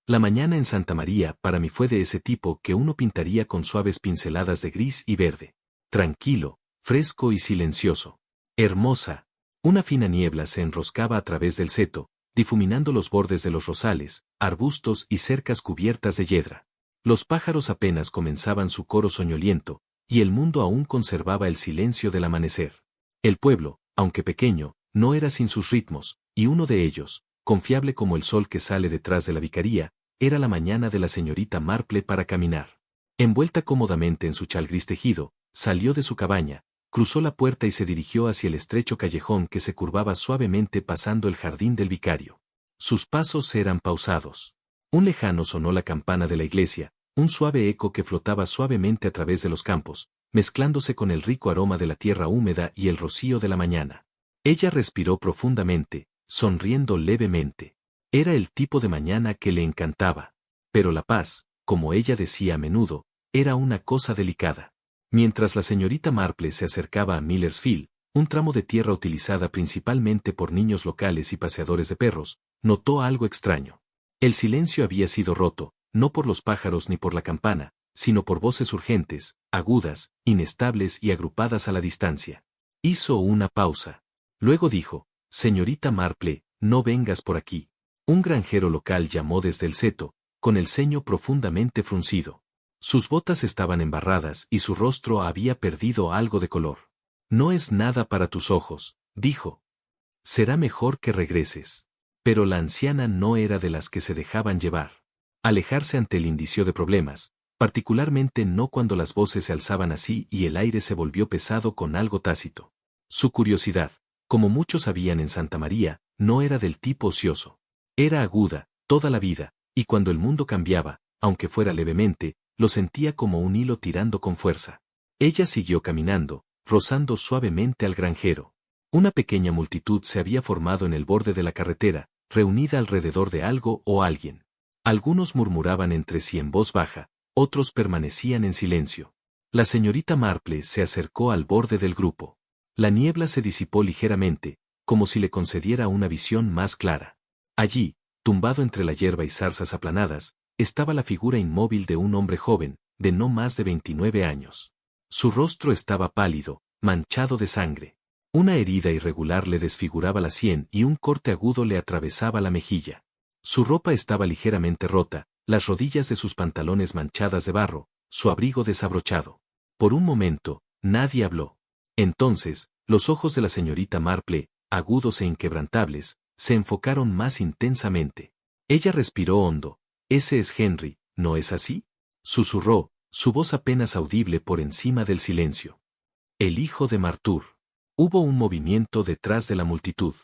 La mañana en Santa María para mí fue de ese tipo que uno pintaría con suaves pinceladas de gris y verde. Tranquilo, fresco y silencioso. Hermosa. Una fina niebla se enroscaba a través del seto, difuminando los bordes de los rosales, arbustos y cercas cubiertas de yedra. Los pájaros apenas comenzaban su coro soñoliento, y el mundo aún conservaba el silencio del amanecer. El pueblo, aunque pequeño, no era sin sus ritmos, y uno de ellos, confiable como el sol que sale detrás de la vicaría, era la mañana de la señorita Marple para caminar. Envuelta cómodamente en su chal gris tejido, salió de su cabaña, cruzó la puerta y se dirigió hacia el estrecho callejón que se curvaba suavemente pasando el jardín del vicario. Sus pasos eran pausados. Un lejano sonó la campana de la iglesia, un suave eco que flotaba suavemente a través de los campos, mezclándose con el rico aroma de la tierra húmeda y el rocío de la mañana. Ella respiró profundamente, sonriendo levemente. Era el tipo de mañana que le encantaba. Pero la paz, como ella decía a menudo, era una cosa delicada. Mientras la señorita Marple se acercaba a Millersfield, un tramo de tierra utilizada principalmente por niños locales y paseadores de perros, notó algo extraño. El silencio había sido roto, no por los pájaros ni por la campana, sino por voces urgentes, agudas, inestables y agrupadas a la distancia. Hizo una pausa. Luego dijo, «Señorita Marple, no vengas por aquí». Un granjero local llamó desde el seto, con el ceño profundamente fruncido. Sus botas estaban embarradas y su rostro había perdido algo de color. «No es nada para tus ojos», dijo. «Será mejor que regreses». Pero la anciana no era de las que se dejaban llevar. Alejarse ante el indicio de problemas, particularmente no cuando las voces se alzaban así y el aire se volvió pesado con algo tácito. Su curiosidad, como muchos sabían en Santa María, no era del tipo ocioso. Era aguda, toda la vida, y cuando el mundo cambiaba, aunque fuera levemente, lo sentía como un hilo tirando con fuerza. Ella siguió caminando, rozando suavemente al granjero. Una pequeña multitud se había formado en el borde de la carretera, reunida alrededor de algo o alguien. Algunos murmuraban entre sí en voz baja, otros permanecían en silencio. La señorita Marple se acercó al borde del grupo. La niebla se disipó ligeramente, como si le concediera una visión más clara. Allí, tumbado entre la hierba y zarzas aplanadas, estaba la figura inmóvil de un hombre joven, de no más de 29 años. Su rostro estaba pálido, manchado de sangre. Una herida irregular le desfiguraba la sien y un corte agudo le atravesaba la mejilla. Su ropa estaba ligeramente rota, las rodillas de sus pantalones manchadas de barro, su abrigo desabrochado. Por un momento, nadie habló. Entonces, los ojos de la señorita Marple, agudos e inquebrantables, se enfocaron más intensamente. Ella respiró hondo. «Ese es Henry, ¿no es así?», susurró, su voz apenas audible por encima del silencio. «El hijo de Martur». Hubo un movimiento detrás de la multitud.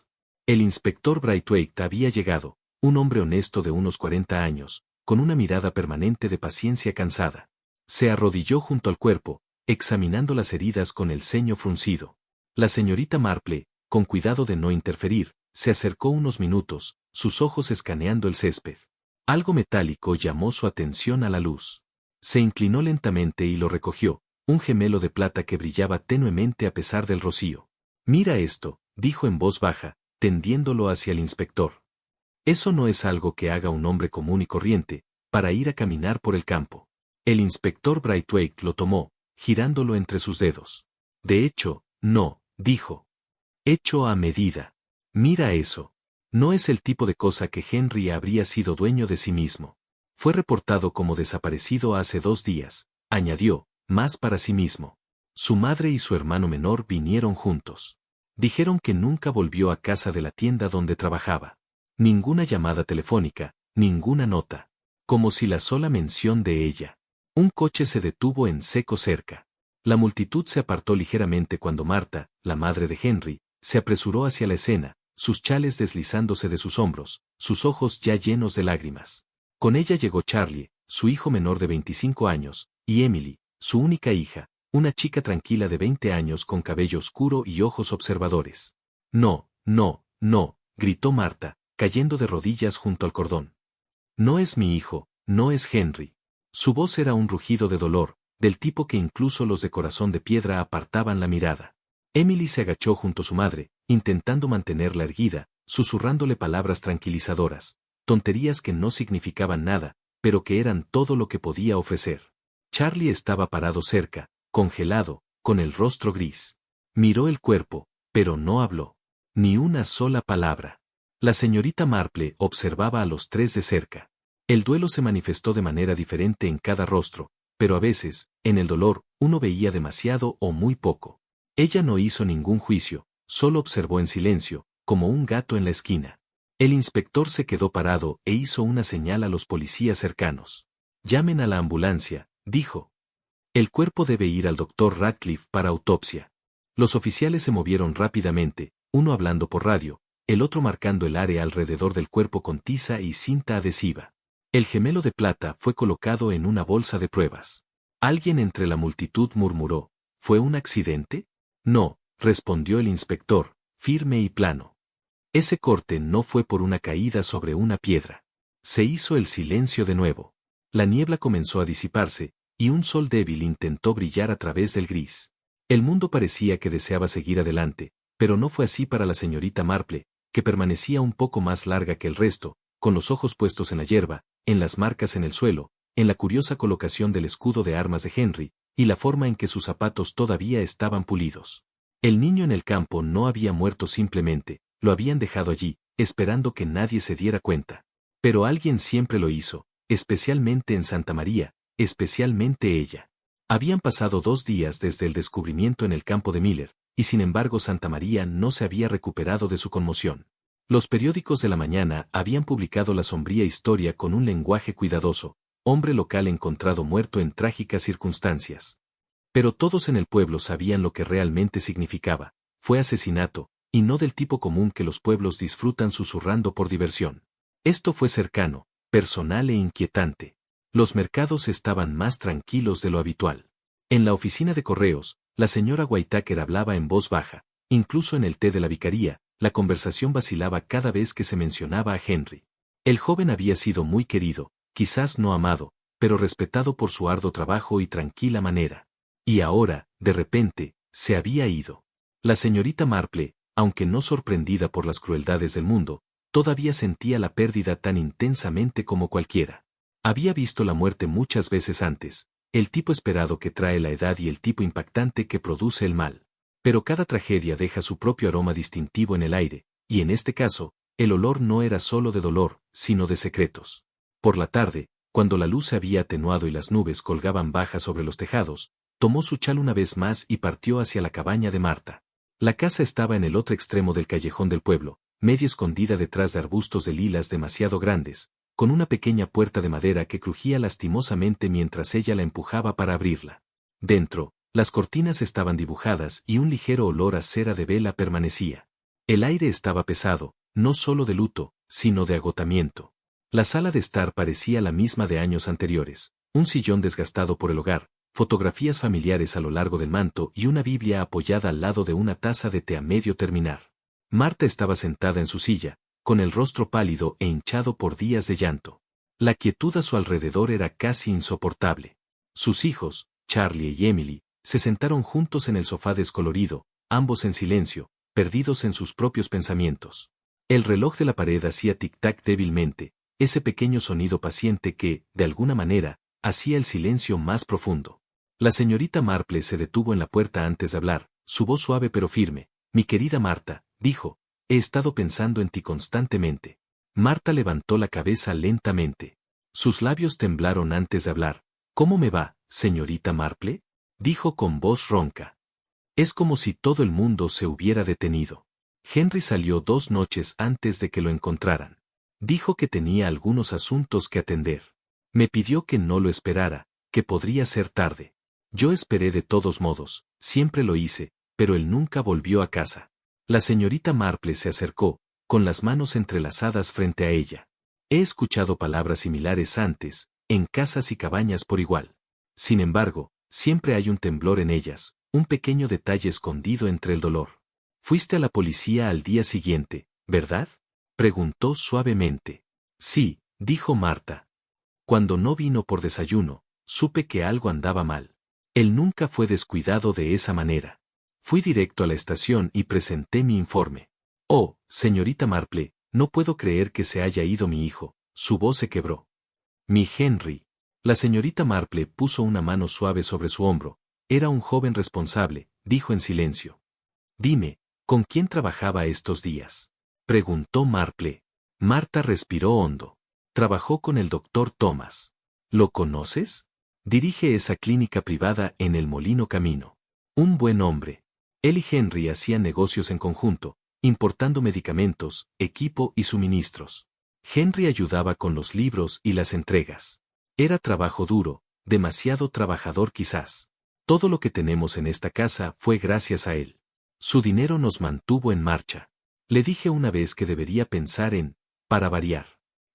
El inspector Braithwaite había llegado, un hombre honesto de unos 40 años, con una mirada permanente de paciencia cansada. Se arrodilló junto al cuerpo, examinando las heridas con el ceño fruncido. La señorita Marple, con cuidado de no interferir, se acercó unos minutos, sus ojos escaneando el césped. Algo metálico llamó su atención a la luz. Se inclinó lentamente y lo recogió, un gemelo de plata que brillaba tenuemente a pesar del rocío. «Mira esto», dijo en voz baja, tendiéndolo hacia el inspector. «Eso no es algo que haga un hombre común y corriente, para ir a caminar por el campo». El inspector Braithwaite lo tomó, girándolo entre sus dedos. «De hecho, no», dijo. «Hecho a medida. Mira eso. No es el tipo de cosa que Henry habría sido dueño de sí mismo. Fue reportado como desaparecido hace 2 días», añadió, más para sí mismo. Su madre y su hermano menor vinieron juntos. Dijeron que nunca volvió a casa de la tienda donde trabajaba. Ninguna llamada telefónica, ninguna nota. Como si la sola mención de ella. Un coche se detuvo en seco cerca. La multitud se apartó ligeramente cuando Marta, la madre de Henry, se apresuró hacia la escena, sus chales deslizándose de sus hombros, sus ojos ya llenos de lágrimas. Con ella llegó Charlie, su hijo menor de 25 años, y Emily, su única hija, una chica tranquila de 20 años con cabello oscuro y ojos observadores. «No, no, no», gritó Marta, cayendo de rodillas junto al cordón. «No es mi hijo, no es Henry». Su voz era un rugido de dolor, del tipo que incluso los de corazón de piedra apartaban la mirada. Emily se agachó junto a su madre, intentando mantenerla erguida, susurrándole palabras tranquilizadoras. tonterías que no significaban nada, pero que eran todo lo que podía ofrecer. Charlie estaba parado cerca, congelado, con el rostro gris. Miró el cuerpo, pero no habló. Ni una sola palabra. La señorita Marple observaba a los tres de cerca. El duelo se manifestó de manera diferente en cada rostro, pero a veces, en el dolor, uno veía demasiado o muy poco. Ella no hizo ningún juicio, solo observó en silencio, como un gato en la esquina. El inspector se quedó parado e hizo una señal a los policías cercanos. «Llamen a la ambulancia», dijo. «El cuerpo debe ir al doctor Radcliffe para autopsia». Los oficiales se movieron rápidamente, uno hablando por radio, el otro marcando el área alrededor del cuerpo con tiza y cinta adhesiva. El gemelo de plata fue colocado en una bolsa de pruebas. Alguien entre la multitud murmuró, «¿Fue un accidente?» «No», respondió el inspector, firme y plano. «Ese corte no fue por una caída sobre una piedra». Se hizo el silencio de nuevo. La niebla comenzó a disiparse, y un sol débil intentó brillar a través del gris. El mundo parecía que deseaba seguir adelante, pero no fue así para la señorita Marple, que permanecía un poco más larga que el resto, con los ojos puestos en la hierba, en las marcas en el suelo, en la curiosa colocación del escudo de armas de Henry, y la forma en que sus zapatos todavía estaban pulidos. El niño en el campo no había muerto simplemente, lo habían dejado allí, esperando que nadie se diera cuenta. Pero alguien siempre lo hizo, especialmente en Santa María, especialmente ella. Habían pasado 2 días desde el descubrimiento en el campo de Miller, y sin embargo Santa María no se había recuperado de su conmoción. Los periódicos de la mañana habían publicado la sombría historia con un lenguaje cuidadoso, hombre local encontrado muerto en trágicas circunstancias. Pero todos en el pueblo sabían lo que realmente significaba, fue asesinato, y no del tipo común que los pueblos disfrutan susurrando por diversión. Esto fue cercano, personal e inquietante. Los mercados estaban más tranquilos de lo habitual. En la oficina de correos, la señora Whittaker hablaba en voz baja, incluso en el té de la vicaría, la conversación vacilaba cada vez que se mencionaba a Henry. El joven había sido muy querido, quizás no amado, pero respetado por su arduo trabajo y tranquila manera. Y ahora, de repente, se había ido. La señorita Marple, aunque no sorprendida por las crueldades del mundo, todavía sentía la pérdida tan intensamente como cualquiera. Había visto la muerte muchas veces antes, el tipo esperado que trae la edad y el tipo impactante que produce el mal. Pero cada tragedia deja su propio aroma distintivo en el aire, y en este caso, el olor no era solo de dolor, sino de secretos. Por la tarde, cuando la luz se había atenuado y las nubes colgaban bajas sobre los tejados, tomó su chal una vez más y partió hacia la cabaña de Marta. La casa estaba en el otro extremo del callejón del pueblo, medio escondida detrás de arbustos de lilas demasiado grandes, con una pequeña puerta de madera que crujía lastimosamente mientras ella la empujaba para abrirla. Dentro, las cortinas estaban dibujadas y un ligero olor a cera de vela permanecía. El aire estaba pesado, no solo de luto, sino de agotamiento. La sala de estar parecía la misma de años anteriores, un sillón desgastado por el hogar, fotografías familiares a lo largo del manto y una Biblia apoyada al lado de una taza de té a medio terminar. Marta estaba sentada en su silla, con el rostro pálido e hinchado por días de llanto. La quietud a su alrededor era casi insoportable. Sus hijos, Charlie y Emily, se sentaron juntos en el sofá descolorido, ambos en silencio, perdidos en sus propios pensamientos. El reloj de la pared hacía tic-tac débilmente, ese pequeño sonido paciente que, de alguna manera, hacía el silencio más profundo. La señorita Marple se detuvo en la puerta antes de hablar, su voz suave pero firme. «Mi querida Marta», dijo, «he estado pensando en ti constantemente». Marta levantó la cabeza lentamente. Sus labios temblaron antes de hablar. «¿Cómo me va, señorita Marple?», dijo con voz ronca. Es como si todo el mundo se hubiera detenido. Henry salió 2 noches antes de que lo encontraran. Dijo que tenía algunos asuntos que atender. Me pidió que no lo esperara, que podría ser tarde. Yo esperé de todos modos, siempre lo hice, pero él nunca volvió a casa. La señorita Marple se acercó, con las manos entrelazadas frente a ella. He escuchado palabras similares antes, en casas y cabañas por igual. Sin embargo, siempre hay un temblor en ellas, un pequeño detalle escondido entre el dolor. «Fuiste a la policía al día siguiente, ¿verdad?», preguntó suavemente. «Sí», dijo Marta. «Cuando no vino por desayuno, supe que algo andaba mal. Él nunca fue descuidado de esa manera. Fui directo a la estación y presenté mi informe. Oh, señorita Marple, no puedo creer que se haya ido mi hijo», Su voz se quebró. Mi Henry. La señorita Marple puso una mano suave sobre su hombro. Era un joven responsable, dijo en silencio. Dime, ¿con quién trabajaba estos días? Preguntó Marple. Marta respiró hondo. Trabajó con el doctor Thomas. ¿Lo conoces? Dirige esa clínica privada en el Molino Camino. Un buen hombre. Él y Henry hacían negocios en conjunto, importando medicamentos, equipo y suministros. Henry ayudaba con los libros y las entregas. Era trabajo duro, demasiado trabajador quizás. Todo lo que tenemos en esta casa fue gracias a él. Su dinero nos mantuvo en marcha. Le dije una vez que debería pensar en, para variar.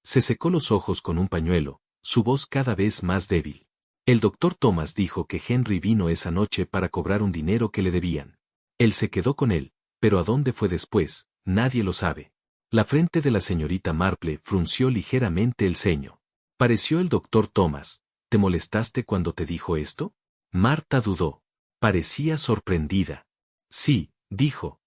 Se secó los ojos con un pañuelo, su voz cada vez más débil. El doctor Thomas dijo que Henry vino esa noche para cobrar un dinero que le debían. Él se quedó con él, pero a dónde fue después, nadie lo sabe. La frente de la señorita Marple frunció ligeramente el ceño. Pareció el doctor Thomas. ¿Te molestaste cuando te dijo esto? Marta dudó. Parecía sorprendida. Sí, dijo.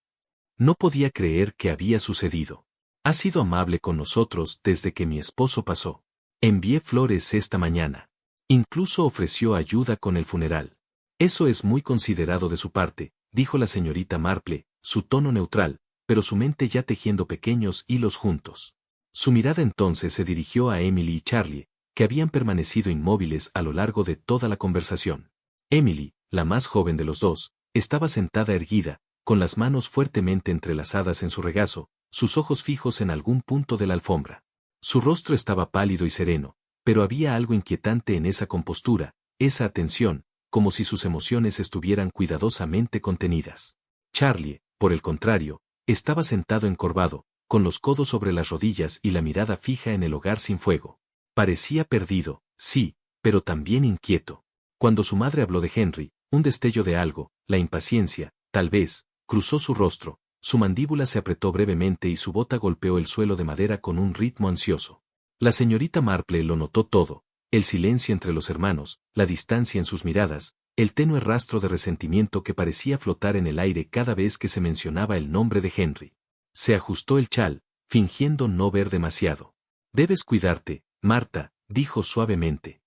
No podía creer que había sucedido. Ha sido amable con nosotros desde que mi esposo pasó. Envié flores esta mañana. Incluso ofreció ayuda con el funeral. Eso es muy considerado de su parte, dijo la señorita Marple, su tono neutral, pero su mente ya tejiendo pequeños hilos juntos. Su mirada entonces se dirigió a Emily y Charlie, que habían permanecido inmóviles a lo largo de toda la conversación. Emily, la más joven de los dos, estaba sentada erguida, con las manos fuertemente entrelazadas en su regazo, sus ojos fijos en algún punto de la alfombra. Su rostro estaba pálido y sereno, pero había algo inquietante en esa compostura, esa atención, como si sus emociones estuvieran cuidadosamente contenidas. Charlie, por el contrario, estaba sentado encorvado, con los codos sobre las rodillas y la mirada fija en el hogar sin fuego. Parecía perdido, sí, pero también inquieto. Cuando su madre habló de Henry, un destello de algo, la impaciencia, tal vez, cruzó su rostro, su mandíbula se apretó brevemente y su bota golpeó el suelo de madera con un ritmo ansioso. La señorita Marple lo notó todo, el silencio entre los hermanos, la distancia en sus miradas, el tenue rastro de resentimiento que parecía flotar en el aire cada vez que se mencionaba el nombre de Henry. Se ajustó el chal, fingiendo no ver demasiado. Debes cuidarte, Marta, dijo suavemente.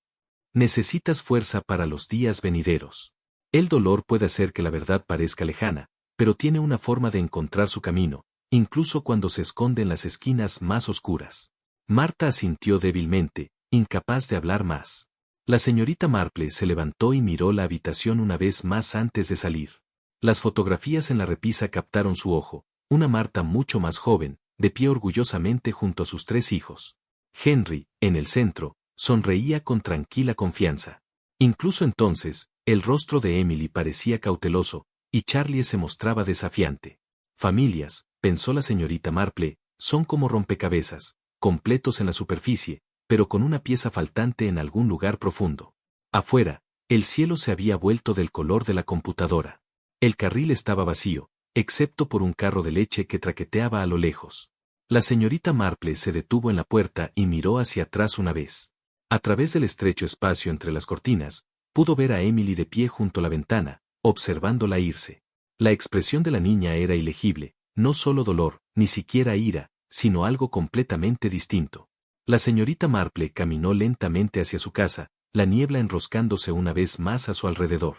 Necesitas fuerza para los días venideros. El dolor puede hacer que la verdad parezca lejana, pero tiene una forma de encontrar su camino, incluso cuando se esconde en las esquinas más oscuras. Marta asintió débilmente, incapaz de hablar más. La señorita Marple se levantó y miró la habitación una vez más antes de salir. Las fotografías en la repisa captaron su ojo, una Marta mucho más joven, de pie orgullosamente junto a sus 3 hijos. Henry, en el centro, sonreía con tranquila confianza. Incluso entonces, el rostro de Emily parecía cauteloso, y Charlie se mostraba desafiante. Familias, pensó la señorita Marple, son como rompecabezas, completos en la superficie, pero con una pieza faltante en algún lugar profundo. Afuera, el cielo se había vuelto del color de la computadora. El carril estaba vacío, excepto por un carro de leche que traqueteaba a lo lejos. La señorita Marple se detuvo en la puerta y miró hacia atrás una vez. A través del estrecho espacio entre las cortinas, pudo ver a Emily de pie junto a la ventana, observándola irse. La expresión de la niña era ilegible, no solo dolor, ni siquiera ira, sino algo completamente distinto. La señorita Marple caminó lentamente hacia su casa, la niebla enroscándose una vez más a su alrededor.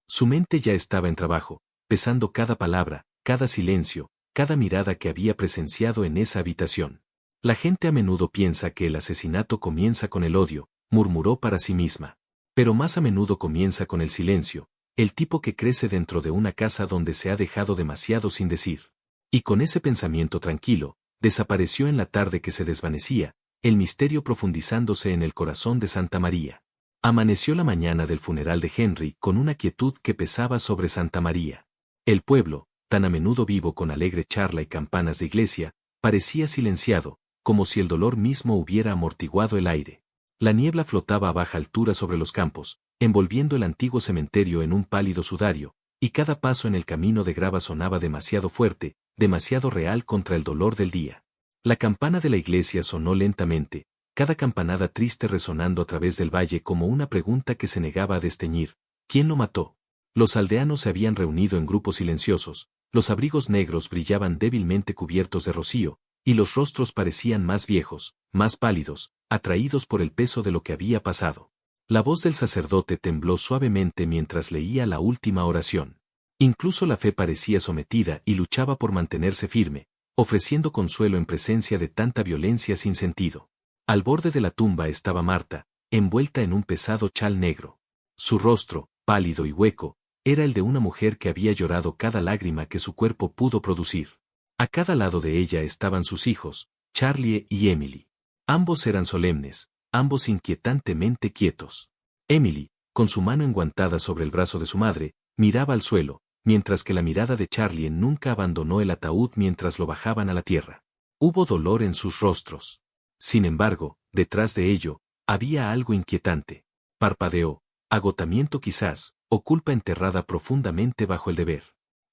Su mente ya estaba en trabajo, pesando cada palabra, cada silencio, cada mirada que había presenciado en esa habitación. La gente a menudo piensa que el asesinato comienza con el odio, murmuró para sí misma. Pero más a menudo comienza con el silencio, el tipo que crece dentro de una casa donde se ha dejado demasiado sin decir. Y con ese pensamiento tranquilo, desapareció en la tarde que se desvanecía, el misterio profundizándose en el corazón de Santa María. Amaneció la mañana del funeral de Henry con una quietud que pesaba sobre Santa María. El pueblo, tan a menudo vivo con alegre charla y campanas de iglesia, parecía silenciado, como si el dolor mismo hubiera amortiguado el aire. La niebla flotaba a baja altura sobre los campos, envolviendo el antiguo cementerio en un pálido sudario, y cada paso en el camino de grava sonaba demasiado fuerte, demasiado real contra el dolor del día. La campana de la iglesia sonó lentamente, cada campanada triste resonando a través del valle como una pregunta que se negaba a desteñir. ¿Quién lo mató? Los aldeanos se habían reunido en grupos silenciosos, los abrigos negros brillaban débilmente cubiertos de rocío, y los rostros parecían más viejos, más pálidos, atraídos por el peso de lo que había pasado. La voz del sacerdote tembló suavemente mientras leía la última oración. Incluso la fe parecía sometida y luchaba por mantenerse firme, ofreciendo consuelo en presencia de tanta violencia sin sentido. Al borde de la tumba estaba Marta, envuelta en un pesado chal negro. Su rostro, pálido y hueco, era el de una mujer que había llorado cada lágrima que su cuerpo pudo producir. A cada lado de ella estaban sus hijos, Charlie y Emily. Ambos eran solemnes, ambos inquietantemente quietos. Emily, con su mano enguantada sobre el brazo de su madre, miraba al suelo, mientras que la mirada de Charlie nunca abandonó el ataúd mientras lo bajaban a la tierra. Hubo dolor en sus rostros. Sin embargo, detrás de ello, había algo inquietante. Parpadeó, agotamiento quizás, o culpa enterrada profundamente bajo el deber.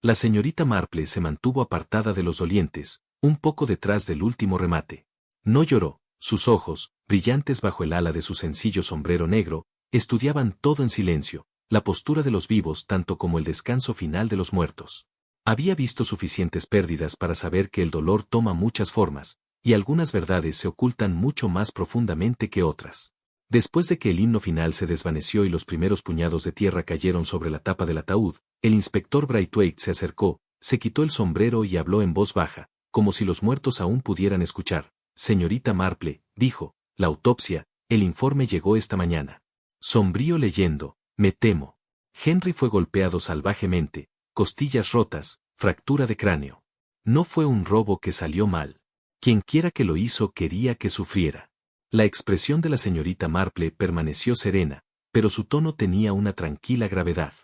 La señorita Marple se mantuvo apartada de los dolientes, un poco detrás del último remate. No lloró, sus ojos, brillantes bajo el ala de su sencillo sombrero negro, estudiaban todo en silencio, la postura de los vivos tanto como el descanso final de los muertos. Había visto suficientes pérdidas para saber que el dolor toma muchas formas, y algunas verdades se ocultan mucho más profundamente que otras. Después de que el himno final se desvaneció y los primeros puñados de tierra cayeron sobre la tapa del ataúd, el inspector Braithwaite se acercó, se quitó el sombrero y habló en voz baja, como si los muertos aún pudieran escuchar. Señorita Marple, dijo, la autopsia, el informe llegó esta mañana. Sombrío leyendo, me temo. Henry fue golpeado salvajemente, costillas rotas, fractura de cráneo. No fue un robo que salió mal. Quienquiera que lo hizo quería que sufriera. La expresión de la señorita Marple permaneció serena, pero su tono tenía una tranquila gravedad.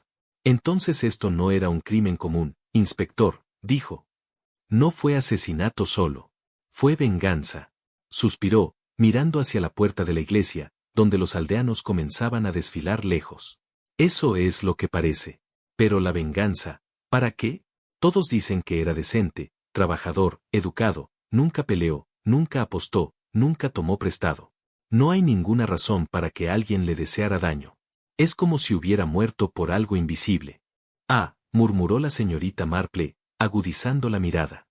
Entonces esto no era un crimen común, inspector, dijo. No fue asesinato solo. Fue venganza. Suspiró, mirando hacia la puerta de la iglesia, donde los aldeanos comenzaban a desfilar lejos. Eso es lo que parece. Pero la venganza, ¿para qué? Todos dicen que era decente, trabajador, educado, nunca peleó, nunca apostó, nunca tomó prestado. No hay ninguna razón para que alguien le deseara daño. Es como si hubiera muerto por algo invisible. Ah, murmuró la señorita Marple, agudizando la mirada.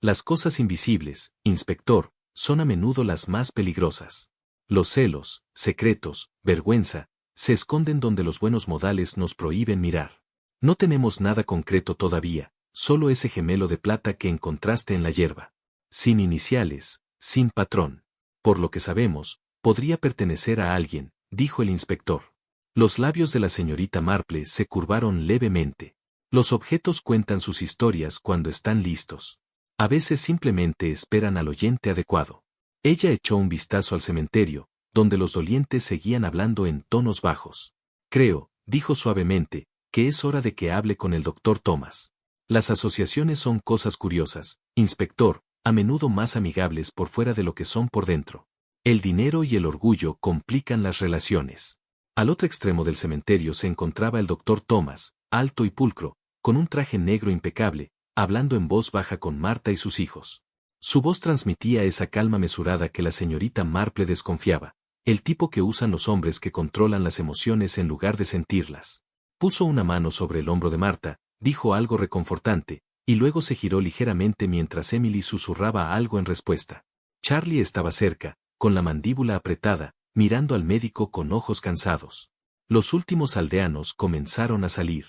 Las cosas invisibles, inspector, son a menudo las más peligrosas. Los celos, secretos, vergüenza, se esconden donde los buenos modales nos prohíben mirar. No tenemos nada concreto todavía, solo ese gemelo de plata que encontraste en la hierba. Sin iniciales, sin patrón. Por lo que sabemos, podría pertenecer a alguien, dijo el inspector. Los labios de la señorita Marple se curvaron levemente. Los objetos cuentan sus historias cuando están listos. A veces simplemente esperan al oyente adecuado. Ella echó un vistazo al cementerio, donde los dolientes seguían hablando en tonos bajos. Creo, dijo suavemente, que es hora de que hable con el doctor Thomas. Las asociaciones son cosas curiosas, inspector, a menudo más amigables por fuera de lo que son por dentro. El dinero y el orgullo complican las relaciones. Al otro extremo del cementerio se encontraba el doctor Thomas, alto y pulcro, con un traje negro impecable, hablando en voz baja con Marta y sus hijos. Su voz transmitía esa calma mesurada que la señorita Marple desconfiaba, el tipo que usan los hombres que controlan las emociones en lugar de sentirlas. Puso una mano sobre el hombro de Marta, dijo algo reconfortante, y luego se giró ligeramente mientras Emily susurraba algo en respuesta. Charlie estaba cerca, con la mandíbula apretada, mirando al médico con ojos cansados. Los últimos aldeanos comenzaron a salir.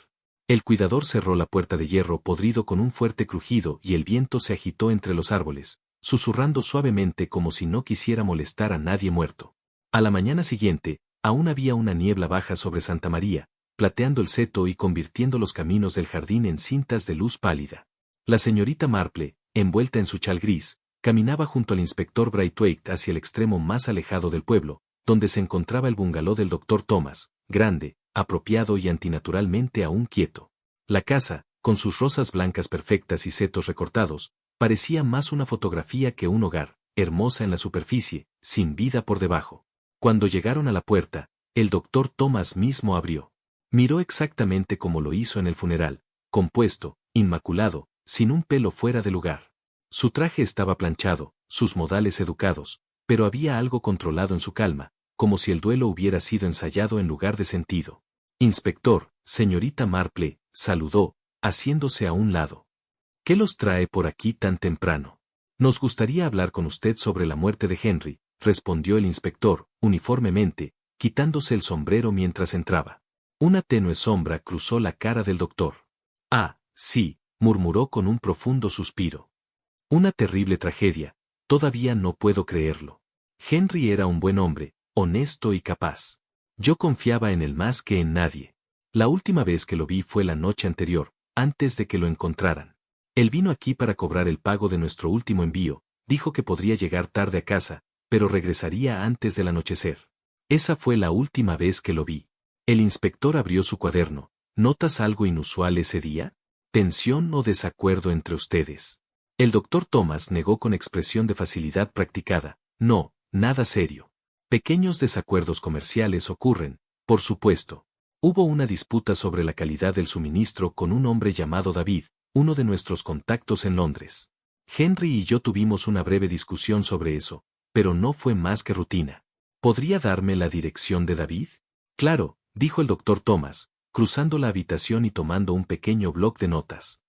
El cuidador cerró la puerta de hierro podrido con un fuerte crujido y el viento se agitó entre los árboles, susurrando suavemente como si no quisiera molestar a nadie muerto. A la mañana siguiente, aún había una niebla baja sobre Santa María, plateando el seto y convirtiendo los caminos del jardín en cintas de luz pálida. La señorita Marple, envuelta en su chal gris, caminaba junto al inspector Braithwaite hacia el extremo más alejado del pueblo, donde se encontraba el bungalow del doctor Thomas, grande, apropiado y antinaturalmente aún quieto. La casa, con sus rosas blancas perfectas y setos recortados, parecía más una fotografía que un hogar, hermosa en la superficie, sin vida por debajo. Cuando llegaron a la puerta, el doctor Thomas mismo abrió. Miró exactamente como lo hizo en el funeral, compuesto, inmaculado, sin un pelo fuera de lugar. Su traje estaba planchado, sus modales educados, pero había algo controlado en su calma, como si el duelo hubiera sido ensayado en lugar de sentido. Inspector, señorita Marple, saludó, haciéndose a un lado. ¿Qué los trae por aquí tan temprano? Nos gustaría hablar con usted sobre la muerte de Henry, respondió el inspector, uniformemente, quitándose el sombrero mientras entraba. Una tenue sombra cruzó la cara del doctor. Ah, sí, murmuró con un profundo suspiro. Una terrible tragedia, todavía no puedo creerlo. Henry era un buen hombre, honesto y capaz. Yo confiaba en él más que en nadie. La última vez que lo vi fue la noche anterior, antes de que lo encontraran. Él vino aquí para cobrar el pago de nuestro último envío, dijo que podría llegar tarde a casa, pero regresaría antes del anochecer. Esa fue la última vez que lo vi. El inspector abrió su cuaderno. ¿Notas algo inusual ese día? ¿Tensión o desacuerdo entre ustedes? El doctor Thomas negó con expresión de facilidad practicada. No, nada serio. Pequeños desacuerdos comerciales ocurren, por supuesto. Hubo una disputa sobre la calidad del suministro con un hombre llamado David, uno de nuestros contactos en Londres. Henry y yo tuvimos una breve discusión sobre eso, pero no fue más que rutina. ¿Podría darme la dirección de David? Claro, dijo el doctor Thomas, cruzando la habitación y tomando un pequeño bloc de notas.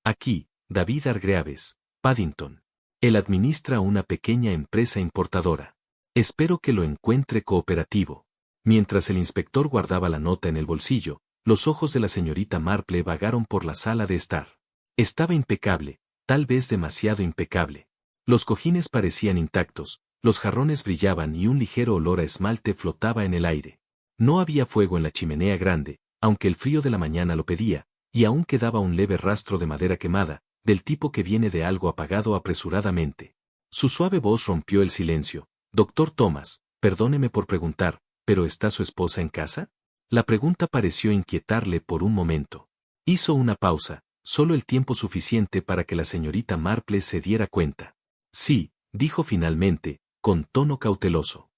Aquí, David Hargreaves, Paddington. Él administra una pequeña empresa importadora. Espero que lo encuentre cooperativo. Mientras el inspector guardaba la nota en el bolsillo, los ojos de la señorita Marple vagaron por la sala de estar. Estaba impecable, tal vez demasiado impecable. Los cojines parecían intactos, los jarrones brillaban y un ligero olor a esmalte flotaba en el aire. No había fuego en la chimenea grande, aunque el frío de la mañana lo pedía, y aún quedaba un leve rastro de madera quemada, del tipo que viene de algo apagado apresuradamente. Su suave voz rompió el silencio. Doctor Thomas, perdóneme por preguntar, ¿pero está su esposa en casa? La pregunta pareció inquietarle por un momento. Hizo una pausa, solo el tiempo suficiente para que la señorita Marple se diera cuenta. Sí, dijo finalmente, con tono cauteloso.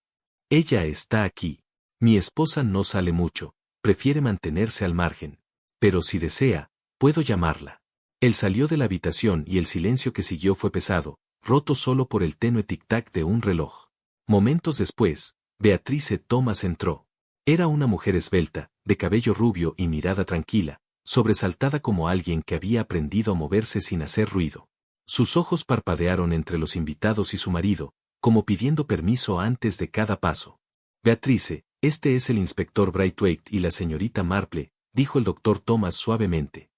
Ella está aquí. Mi esposa no sale mucho, prefiere mantenerse al margen. Pero si desea, puedo llamarla. Él salió de la habitación y el silencio que siguió fue pesado, roto solo por el tenue tic-tac de un reloj. Momentos después, Beatrice Thomas entró. Era una mujer esbelta, de cabello rubio y mirada tranquila, sobresaltada como alguien que había aprendido a moverse sin hacer ruido. Sus ojos parpadearon entre los invitados y su marido, como pidiendo permiso antes de cada paso. Beatrice, este es el inspector Braithwaite y la señorita Marple, dijo el doctor Thomas suavemente.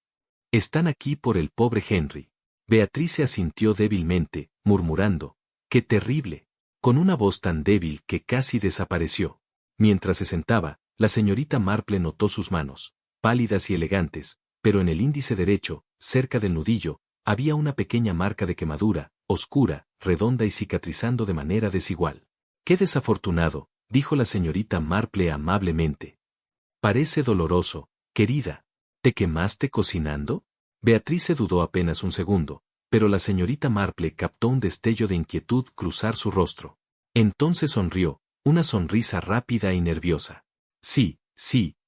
Están aquí por el pobre Henry. Beatrice asintió débilmente, murmurando, ¡qué terrible! Con una voz tan débil que casi desapareció. Mientras se sentaba, la señorita Marple notó sus manos, pálidas y elegantes, pero en el índice derecho, cerca del nudillo, había una pequeña marca de quemadura, oscura, redonda y cicatrizando de manera desigual. ¡Qué desafortunado!, dijo la señorita Marple amablemente. Parece doloroso, querida. ¿Te quemaste cocinando? Beatrice dudó apenas un segundo, pero la señorita Marple captó un destello de inquietud cruzar su rostro. Entonces sonrió, una sonrisa rápida y nerviosa. Sí,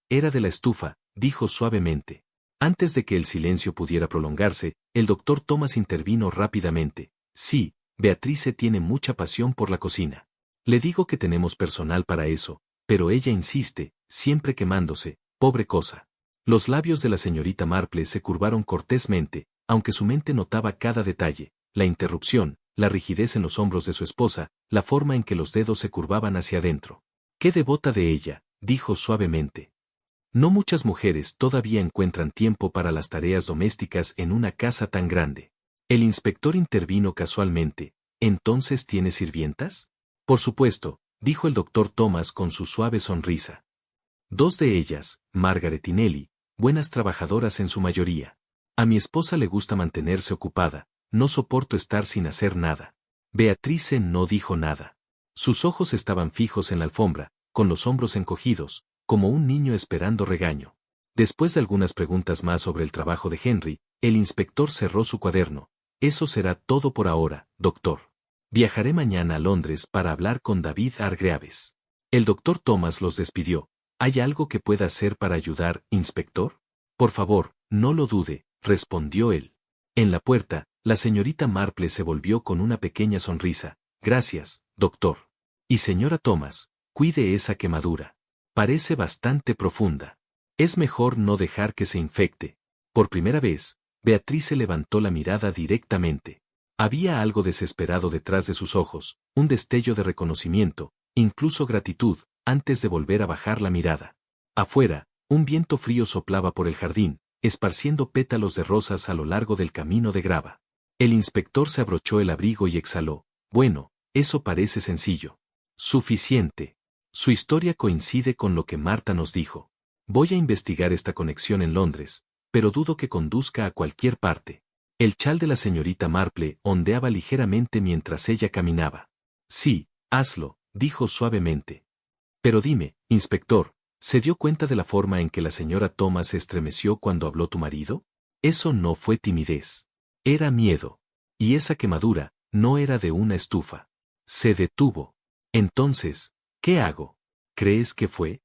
era de la estufa, dijo suavemente. Antes de que el silencio pudiera prolongarse, el doctor Thomas intervino rápidamente. Sí, Beatrice tiene mucha pasión por la cocina. Le digo que tenemos personal para eso, pero ella insiste, siempre quemándose, pobre cosa. Los labios de la señorita Marple se curvaron cortésmente, aunque su mente notaba cada detalle, la interrupción, la rigidez en los hombros de su esposa, la forma en que los dedos se curvaban hacia adentro. ¡Qué devota de ella!, dijo suavemente. No muchas mujeres todavía encuentran tiempo para las tareas domésticas en una casa tan grande. El inspector intervino casualmente. ¿Entonces tiene sirvientas? Por supuesto, dijo el doctor Thomas con su suave sonrisa. Dos de ellas, Margaret y Nelly, buenas trabajadoras en su mayoría. A mi esposa le gusta mantenerse ocupada, no soporto estar sin hacer nada. Beatrice no dijo nada. Sus ojos estaban fijos en la alfombra, con los hombros encogidos, como un niño esperando regaño. Después de algunas preguntas más sobre el trabajo de Henry, el inspector cerró su cuaderno. Eso será todo por ahora, doctor. Viajaré mañana a Londres para hablar con David Hargreaves. El doctor Thomas los despidió. ¿Hay algo que pueda hacer para ayudar, inspector? Por favor, no lo dude, respondió él. En la puerta, la señorita Marple se volvió con una pequeña sonrisa. Gracias, doctor. Y señora Thomas, cuide esa quemadura. Parece bastante profunda. Es mejor no dejar que se infecte. Por primera vez, Beatrice levantó la mirada directamente. Había algo desesperado detrás de sus ojos, un destello de reconocimiento, incluso gratitud, antes de volver a bajar la mirada. Afuera, un viento frío soplaba por el jardín, esparciendo pétalos de rosas a lo largo del camino de grava. El inspector se abrochó el abrigo y exhaló. Bueno, eso parece sencillo. Suficiente. Su historia coincide con lo que Marta nos dijo. Voy a investigar esta conexión en Londres, pero dudo que conduzca a cualquier parte. El chal de la señorita Marple ondeaba ligeramente mientras ella caminaba. Sí, hazlo, dijo suavemente. Pero dime, inspector, ¿se dio cuenta de la forma en que la señora Thomas se estremeció cuando habló tu marido? Eso no fue timidez. Era miedo. Y esa quemadura no era de una estufa. Se detuvo. Entonces, ¿qué hago? ¿Crees que fue?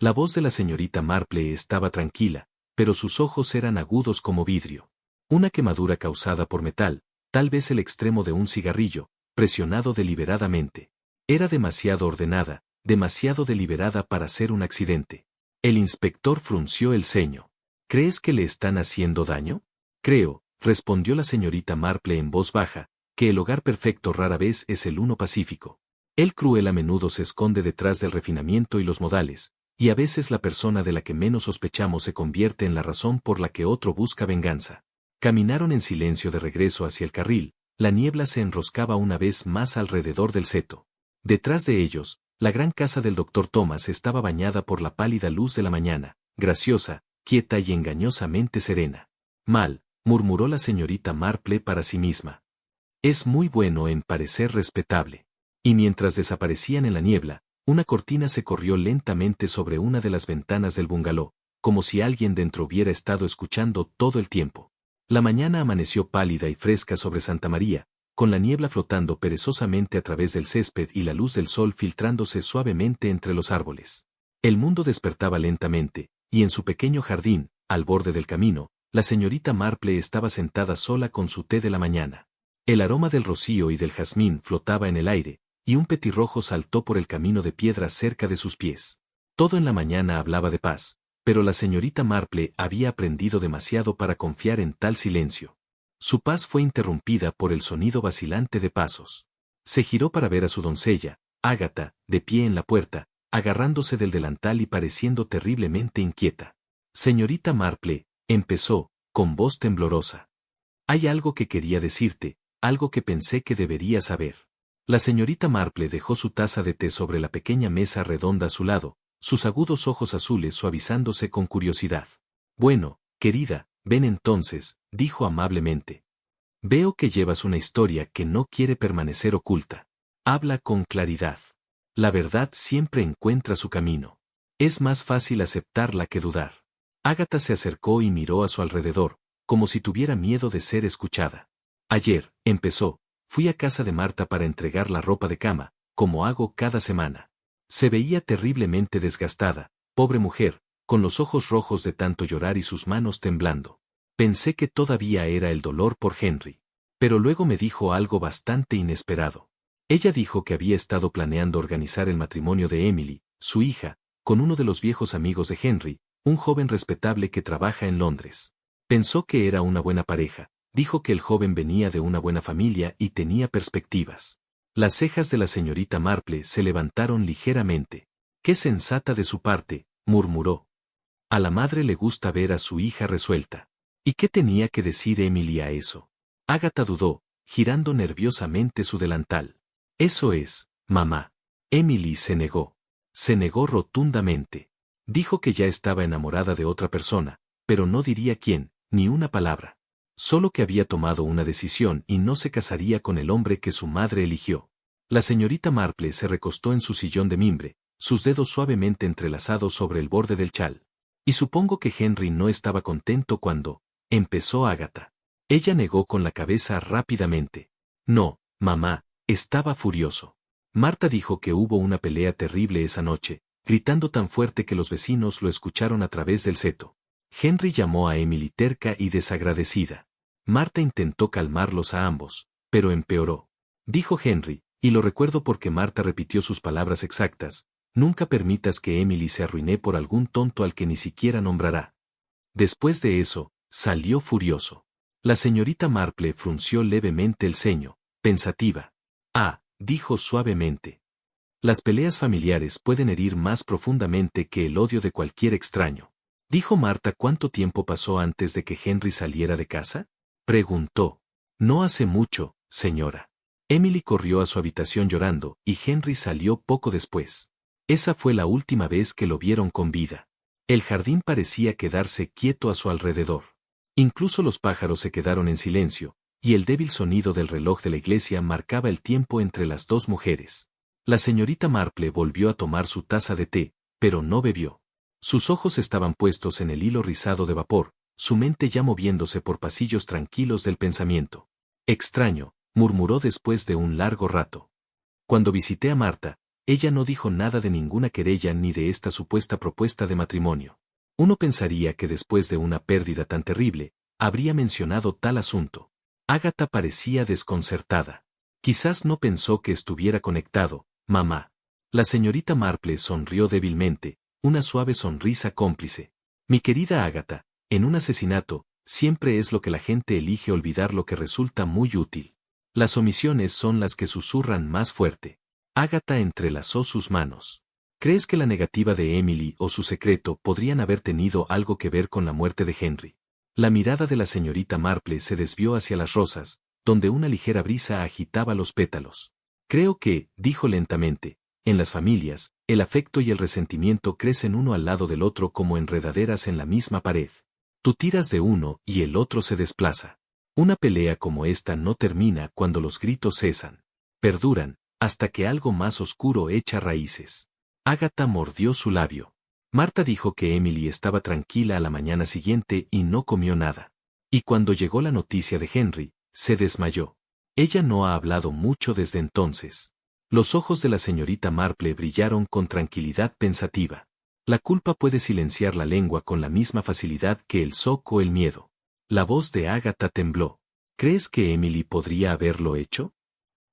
La voz de la señorita Marple estaba tranquila, pero sus ojos eran agudos como vidrio. Una quemadura causada por metal, tal vez el extremo de un cigarrillo, presionado deliberadamente. Era demasiado ordenada, demasiado deliberada para ser un accidente. El inspector frunció el ceño. ¿Crees que le están haciendo daño? Creo, respondió la señorita Marple en voz baja, que el hogar perfecto rara vez es el uno pacífico. El cruel a menudo se esconde detrás del refinamiento y los modales, y a veces la persona de la que menos sospechamos se convierte en la razón por la que otro busca venganza. Caminaron en silencio de regreso hacia el carril, la niebla se enroscaba una vez más alrededor del seto. Detrás de ellos, la gran casa del doctor Thomas estaba bañada por la pálida luz de la mañana, graciosa, quieta y engañosamente serena. Mal, murmuró la señorita Marple para sí misma. Es muy bueno en parecer respetable. Y mientras desaparecían en la niebla, una cortina se corrió lentamente sobre una de las ventanas del bungalow, como si alguien dentro hubiera estado escuchando todo el tiempo. La mañana amaneció pálida y fresca sobre Santa María, con la niebla flotando perezosamente a través del césped y la luz del sol filtrándose suavemente entre los árboles. El mundo despertaba lentamente, y en su pequeño jardín, al borde del camino, la señorita Marple estaba sentada sola con su té de la mañana. El aroma del rocío y del jazmín flotaba en el aire, y un petirrojo saltó por el camino de piedra cerca de sus pies. Todo en la mañana hablaba de paz, pero la señorita Marple había aprendido demasiado para confiar en tal silencio. Su paz fue interrumpida por el sonido vacilante de pasos. Se giró para ver a su doncella, Ágata, de pie en la puerta, agarrándose del delantal y pareciendo terriblemente inquieta. Señorita Marple, empezó, con voz temblorosa. Hay algo que quería decirte, algo que pensé que deberías saber. La señorita Marple dejó su taza de té sobre la pequeña mesa redonda a su lado, sus agudos ojos azules suavizándose con curiosidad. Bueno, querida, ven entonces, dijo amablemente. Veo que llevas una historia que no quiere permanecer oculta. Habla con claridad. La verdad siempre encuentra su camino. Es más fácil aceptarla que dudar. Ágata se acercó y miró a su alrededor, como si tuviera miedo de ser escuchada. Ayer, empezó, fui a casa de Marta para entregar la ropa de cama, como hago cada semana. Se veía terriblemente desgastada, pobre mujer, con los ojos rojos de tanto llorar y sus manos temblando. Pensé que todavía era el dolor por Henry. Pero luego me dijo algo bastante inesperado. Ella dijo que había estado planeando organizar el matrimonio de Emily, su hija, con uno de los viejos amigos de Henry, un joven respetable que trabaja en Londres. Pensó que era una buena pareja, dijo que el joven venía de una buena familia y tenía perspectivas. Las cejas de la señorita Marple se levantaron ligeramente. «Qué sensata de su parte», murmuró. A la madre le gusta ver a su hija resuelta. ¿Y qué tenía que decir Emily a eso? Ágata dudó, girando nerviosamente su delantal. Eso es, mamá. Emily se negó. Se negó rotundamente. Dijo que ya estaba enamorada de otra persona, pero no diría quién, ni una palabra. Solo que había tomado una decisión y no se casaría con el hombre que su madre eligió. La señorita Marple se recostó en su sillón de mimbre, sus dedos suavemente entrelazados sobre el borde del chal. Y supongo que Henry no estaba contento cuando empezó Ágata. Ella negó con la cabeza rápidamente. No, mamá, estaba furioso. Marta dijo que hubo una pelea terrible esa noche, gritando tan fuerte que los vecinos lo escucharon a través del seto. Henry llamó a Emily terca y desagradecida. Marta intentó calmarlos a ambos, pero empeoró. Dijo Henry, y lo recuerdo porque Marta repitió sus palabras exactas: nunca permitas que Emily se arruine por algún tonto al que ni siquiera nombrará. Después de eso, salió furioso. La señorita Marple frunció levemente el ceño, pensativa. Ah, dijo suavemente. Las peleas familiares pueden herir más profundamente que el odio de cualquier extraño. Dijo Marta. ¿Cuánto tiempo pasó antes de que Henry saliera de casa? Preguntó. No hace mucho, señora. Emily corrió a su habitación llorando, y Henry salió poco después. Esa fue la última vez que lo vieron con vida. El jardín parecía quedarse quieto a su alrededor. Incluso los pájaros se quedaron en silencio, y el débil sonido del reloj de la iglesia marcaba el tiempo entre las dos mujeres. La señorita Marple volvió a tomar su taza de té, pero no bebió. Sus ojos estaban puestos en el hilo rizado de vapor, su mente ya moviéndose por pasillos tranquilos del pensamiento. Extraño, murmuró después de un largo rato. Cuando visité a Marta, ella no dijo nada de ninguna querella ni de esta supuesta propuesta de matrimonio. Uno pensaría que después de una pérdida tan terrible, habría mencionado tal asunto. Agatha parecía desconcertada. Quizás no pensó que estuviera conectado, mamá. La señorita Marple sonrió débilmente, una suave sonrisa cómplice. Mi querida Agatha, en un asesinato, siempre es lo que la gente elige olvidar lo que resulta muy útil. Las omisiones son las que susurran más fuerte. Agatha entrelazó sus manos. ¿Crees que la negativa de Emily o su secreto podrían haber tenido algo que ver con la muerte de Henry? La mirada de la señorita Marple se desvió hacia las rosas, donde una ligera brisa agitaba los pétalos. Creo que, dijo lentamente, en las familias, el afecto y el resentimiento crecen uno al lado del otro como enredaderas en la misma pared. Tú tiras de uno y el otro se desplaza. Una pelea como esta no termina cuando los gritos cesan. Perduran, hasta que algo más oscuro echa raíces. Agatha mordió su labio. Marta dijo que Emily estaba tranquila a la mañana siguiente y no comió nada. Y cuando llegó la noticia de Henry, se desmayó. Ella no ha hablado mucho desde entonces. Los ojos de la señorita Marple brillaron con tranquilidad pensativa. La culpa puede silenciar la lengua con la misma facilidad que el shock o el miedo. La voz de Agatha tembló. ¿Crees que Emily podría haberlo hecho?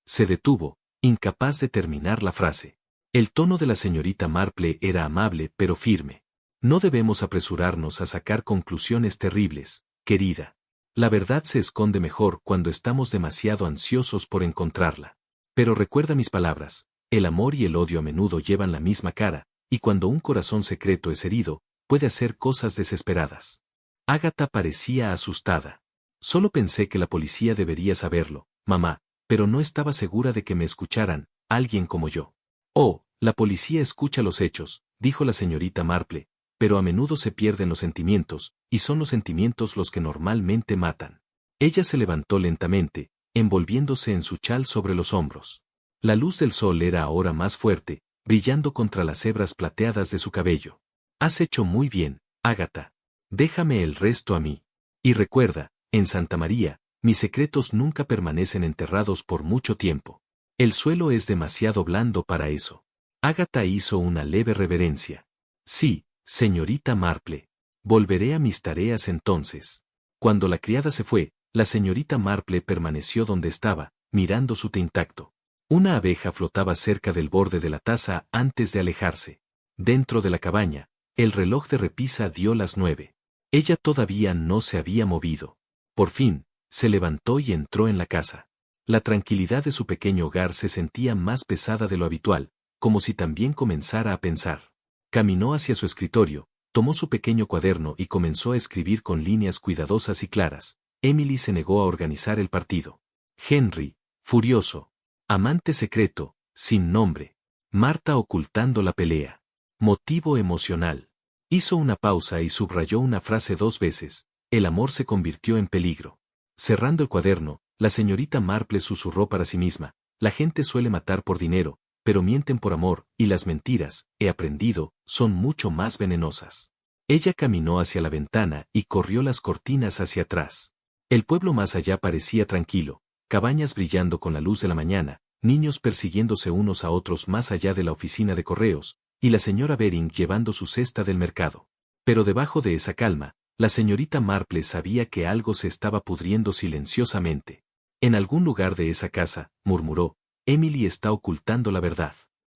Se detuvo, incapaz de terminar la frase. El tono de la señorita Marple era amable pero firme. No debemos apresurarnos a sacar conclusiones terribles, querida. La verdad se esconde mejor cuando estamos demasiado ansiosos por encontrarla. Pero recuerda mis palabras, el amor y el odio a menudo llevan la misma cara, y cuando un corazón secreto es herido, puede hacer cosas desesperadas. Agatha parecía asustada. Solo pensé que la policía debería saberlo, mamá, pero no estaba segura de que me escucharan, alguien como yo. Oh, la policía escucha los hechos, dijo la señorita Marple, pero a menudo se pierden los sentimientos, y son los sentimientos los que normalmente matan. Ella se levantó lentamente, envolviéndose en su chal sobre los hombros. La luz del sol era ahora más fuerte, brillando contra las hebras plateadas de su cabello. Has hecho muy bien, Agatha. Déjame el resto a mí. Y recuerda, en Santa María, mis secretos nunca permanecen enterrados por mucho tiempo. El suelo es demasiado blando para eso. Agatha hizo una leve reverencia. Sí, señorita Marple. Volveré a mis tareas entonces. Cuando la criada se fue, la señorita Marple permaneció donde estaba, mirando su té intacto. Una abeja flotaba cerca del borde de la taza antes de alejarse. Dentro de la cabaña, el reloj de repisa dio las 9. Ella todavía no se había movido. Por fin, se levantó y entró en la casa. La tranquilidad de su pequeño hogar se sentía más pesada de lo habitual, como si también comenzara a pensar. Caminó hacia su escritorio, tomó su pequeño cuaderno y comenzó a escribir con líneas cuidadosas y claras. Emily se negó a organizar el partido. Henry, furioso. Amante secreto, sin nombre. Marta ocultando la pelea. Motivo emocional. Hizo una pausa y subrayó una frase 2 veces. El amor se convirtió en peligro. Cerrando el cuaderno, la señorita Marple susurró para sí misma. La gente suele matar por dinero, pero mienten por amor, y las mentiras, he aprendido, son mucho más venenosas. Ella caminó hacia la ventana y corrió las cortinas hacia atrás. El pueblo más allá parecía tranquilo, cabañas brillando con la luz de la mañana, niños persiguiéndose unos a otros más allá de la oficina de correos, y la señora Bering llevando su cesta del mercado. Pero debajo de esa calma, la señorita Marple sabía que algo se estaba pudriendo silenciosamente. En algún lugar de esa casa, murmuró, Emily está ocultando la verdad.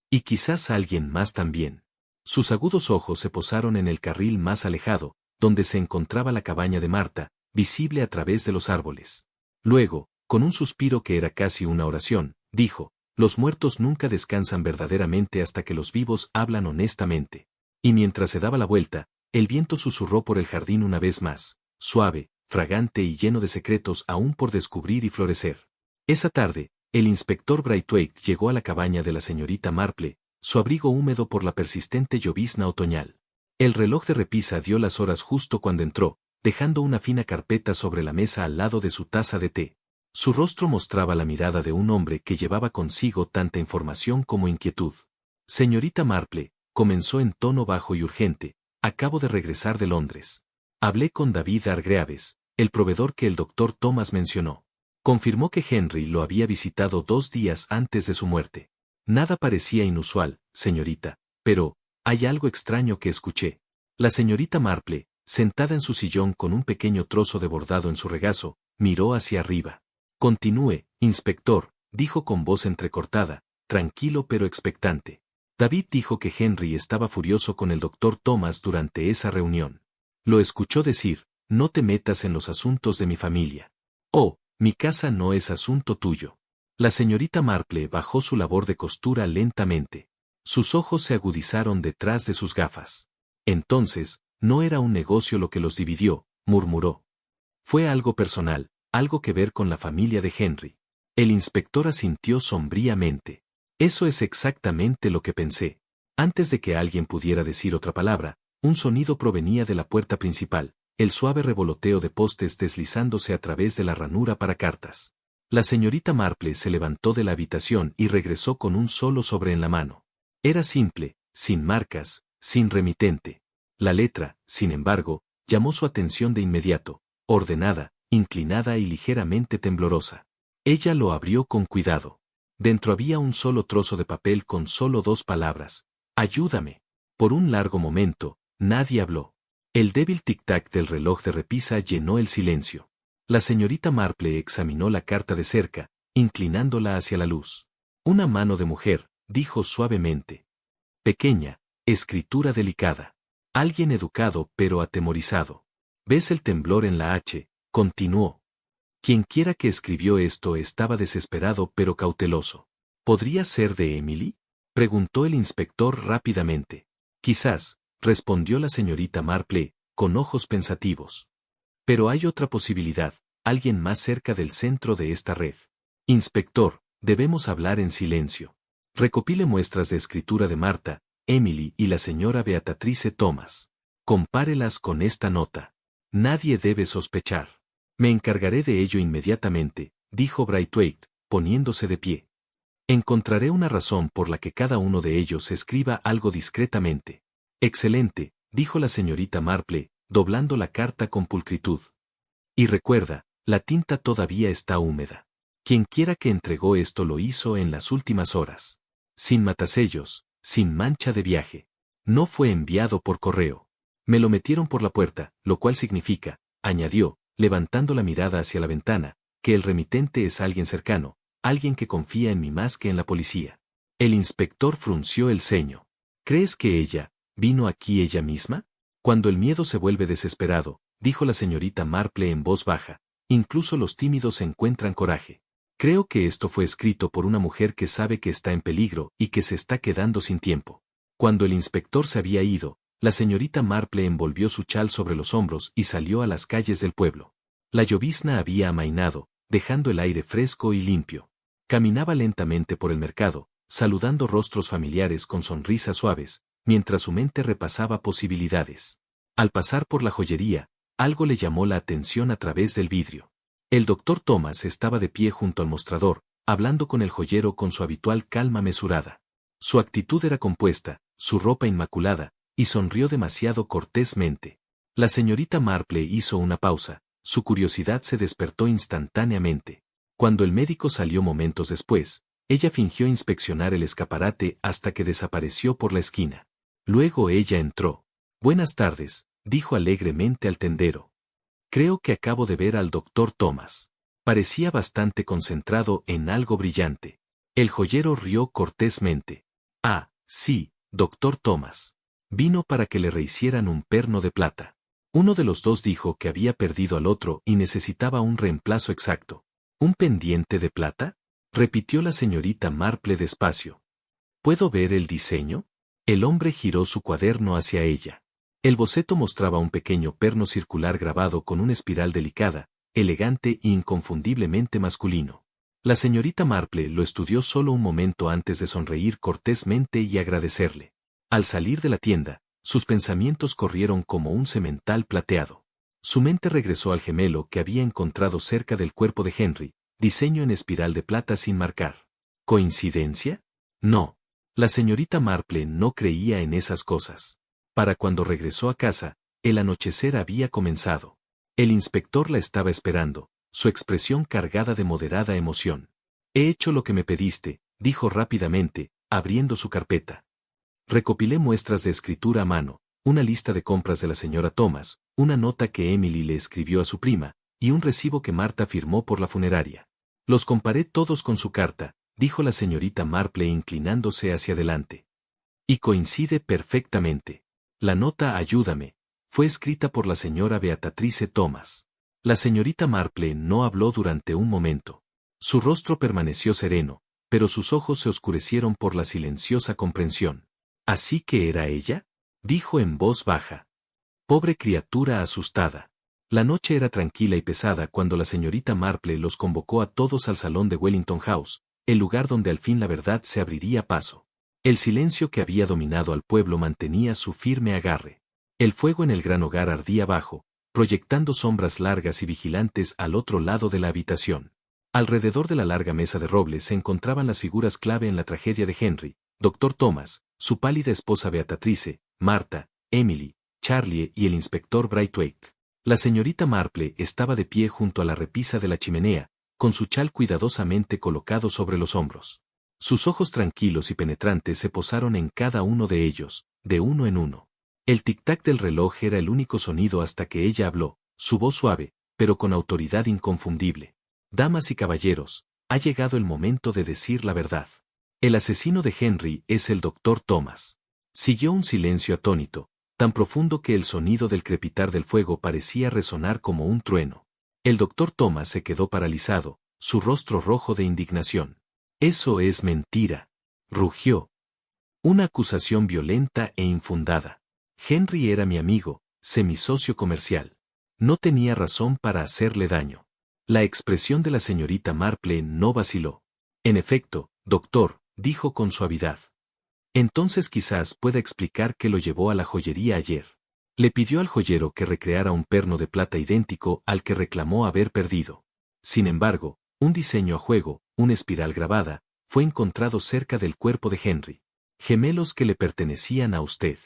Y quizás alguien más también. Sus agudos ojos se posaron en el carril más alejado, donde se encontraba la cabaña de Marta, visible a través de los árboles. Luego, con un suspiro que era casi una oración, dijo, los muertos nunca descansan verdaderamente hasta que los vivos hablan honestamente. Y mientras se daba la vuelta, el viento susurró por el jardín una vez más, suave, fragante y lleno de secretos aún por descubrir y florecer. Esa tarde, el inspector Braithwaite llegó a la cabaña de la señorita Marple, su abrigo húmedo por la persistente llovizna otoñal. El reloj de repisa dio las horas justo cuando entró, dejando una fina carpeta sobre la mesa al lado de su taza de té. Su rostro mostraba la mirada de un hombre que llevaba consigo tanta información como inquietud. Señorita Marple, comenzó en tono bajo y urgente, acabo de regresar de Londres. Hablé con David Hargreaves, el proveedor que el doctor Thomas mencionó. Confirmó que Henry lo había visitado 2 días antes de su muerte. Nada parecía inusual, señorita, pero, hay algo extraño que escuché. La señorita Marple, sentada en su sillón con un pequeño trozo de bordado en su regazo, miró hacia arriba. Continúe, inspector, dijo con voz entrecortada, tranquilo pero expectante. David dijo que Henry estaba furioso con el doctor Thomas durante esa reunión. Lo escuchó decir, no te metas en los asuntos de mi familia. Oh, mi casa no es asunto tuyo. La señorita Marple bajó su labor de costura lentamente. Sus ojos se agudizaron detrás de sus gafas. Entonces, no era un negocio lo que los dividió, murmuró. Fue algo personal, algo que ver con la familia de Henry. El inspector asintió sombríamente. Eso es exactamente lo que pensé. Antes de que alguien pudiera decir otra palabra, un sonido provenía de la puerta principal, el suave revoloteo de postes deslizándose a través de la ranura para cartas. La señorita Marple se levantó de la habitación y regresó con un solo sobre en la mano. Era simple, sin marcas, sin remitente. La letra, sin embargo, llamó su atención de inmediato, ordenada, inclinada y ligeramente temblorosa. Ella lo abrió con cuidado. Dentro había un solo trozo de papel con solo 2 palabras. Ayúdame. Por un largo momento, nadie habló. El débil tic-tac del reloj de repisa llenó el silencio. La señorita Marple examinó la carta de cerca, inclinándola hacia la luz. Una mano de mujer, dijo suavemente. Pequeña, escritura delicada. Alguien educado pero atemorizado. ¿Ves el temblor en la H? Continuó. Quienquiera que escribió esto estaba desesperado pero cauteloso. ¿Podría ser de Emily? Preguntó el inspector rápidamente. Quizás, respondió la señorita Marple, con ojos pensativos. Pero hay otra posibilidad, alguien más cerca del centro de esta red. Inspector, debemos hablar en silencio. Recopile muestras de escritura de Marta, Emily y la señora Beatrice Thomas. Compárelas con esta nota. Nadie debe sospechar. Me encargaré de ello inmediatamente, dijo Braithwaite, poniéndose de pie. Encontraré una razón por la que cada uno de ellos escriba algo discretamente. Excelente, dijo la señorita Marple, doblando la carta con pulcritud. Y recuerda, la tinta todavía está húmeda. Quienquiera que entregó esto lo hizo en las últimas horas. Sin matasellos, sin mancha de viaje. No fue enviado por correo. Me lo metieron por la puerta, lo cual significa, añadió, levantando la mirada hacia la ventana, que el remitente es alguien cercano, alguien que confía en mí más que en la policía. El inspector frunció el ceño. ¿Crees que ella, vino aquí ella misma? Cuando el miedo se vuelve desesperado, dijo la señorita Marple en voz baja, incluso los tímidos encuentran coraje. Creo que esto fue escrito por una mujer que sabe que está en peligro y que se está quedando sin tiempo. Cuando el inspector se había ido, la señorita Marple envolvió su chal sobre los hombros y salió a las calles del pueblo. La llovizna había amainado, dejando el aire fresco y limpio. Caminaba lentamente por el mercado, saludando rostros familiares con sonrisas suaves, mientras su mente repasaba posibilidades. Al pasar por la joyería, algo le llamó la atención a través del vidrio. El doctor Thomas estaba de pie junto al mostrador, hablando con el joyero con su habitual calma mesurada. Su actitud era compuesta, su ropa inmaculada, y sonrió demasiado cortésmente. La señorita Marple hizo una pausa, su curiosidad se despertó instantáneamente. Cuando el médico salió momentos después, ella fingió inspeccionar el escaparate hasta que desapareció por la esquina. Luego ella entró. Buenas tardes, dijo alegremente al tendero. Creo que acabo de ver al doctor Thomas. Parecía bastante concentrado en algo brillante. El joyero rió cortésmente. Ah, sí, doctor Thomas. Vino para que le rehicieran un perno de plata. Uno de los dos dijo que había perdido al otro y necesitaba un reemplazo exacto. ¿Un pendiente de plata? Repitió la señorita Marple despacio. ¿Puedo ver el diseño? El hombre giró su cuaderno hacia ella. El boceto mostraba un pequeño perno circular grabado con una espiral delicada, elegante e inconfundiblemente masculino. La señorita Marple lo estudió solo un momento antes de sonreír cortésmente y agradecerle. Al salir de la tienda, sus pensamientos corrieron como un semental plateado. Su mente regresó al gemelo que había encontrado cerca del cuerpo de Henry, diseño en espiral de plata sin marcar. ¿Coincidencia? No. La señorita Marple no creía en esas cosas. Para cuando regresó a casa, el anochecer había comenzado. El inspector la estaba esperando, su expresión cargada de moderada emoción. He hecho lo que me pediste, dijo rápidamente, abriendo su carpeta. Recopilé muestras de escritura a mano, una lista de compras de la señora Thomas, una nota que Emily le escribió a su prima, y un recibo que Marta firmó por la funeraria. Los comparé todos con su carta, dijo la señorita Marple inclinándose hacia adelante. Y coincide perfectamente. La nota Ayúdame fue escrita por la señora Beatrice Thomas. La señorita Marple no habló durante un momento. Su rostro permaneció sereno, pero sus ojos se oscurecieron por la silenciosa comprensión. ¿Así que era ella? Dijo en voz baja. Pobre criatura asustada. La noche era tranquila y pesada cuando la señorita Marple los convocó a todos al salón de Wellington House, el lugar donde al fin la verdad se abriría paso. El silencio que había dominado al pueblo mantenía su firme agarre. El fuego en el gran hogar ardía abajo, proyectando sombras largas y vigilantes al otro lado de la habitación. Alrededor de la larga mesa de roble se encontraban las figuras clave en la tragedia de Henry, Dr. Thomas, su pálida esposa Beatrice, Marta, Emily, Charlie y el inspector Braithwaite. La señorita Marple estaba de pie junto a la repisa de la chimenea, con su chal cuidadosamente colocado sobre los hombros. Sus ojos tranquilos y penetrantes se posaron en cada uno de ellos, de uno en uno. El tic-tac del reloj era el único sonido hasta que ella habló, su voz suave, pero con autoridad inconfundible. Damas y caballeros, ha llegado el momento de decir la verdad. El asesino de Henry es el Dr. Thomas. Siguió un silencio atónito, tan profundo que el sonido del crepitar del fuego parecía resonar como un trueno. El Dr. Thomas se quedó paralizado, su rostro rojo de indignación. Eso es mentira. Rugió. Una acusación violenta e infundada. Henry era mi amigo, semisocio comercial. No tenía razón para hacerle daño. La expresión de la señorita Marple no vaciló. En efecto, doctor, dijo con suavidad. Entonces quizás pueda explicar qué lo llevó a la joyería ayer. Le pidió al joyero que recreara un perno de plata idéntico al que reclamó haber perdido. Sin embargo, un diseño a juego, una espiral grabada, fue encontrado cerca del cuerpo de Henry. Gemelos que le pertenecían a usted.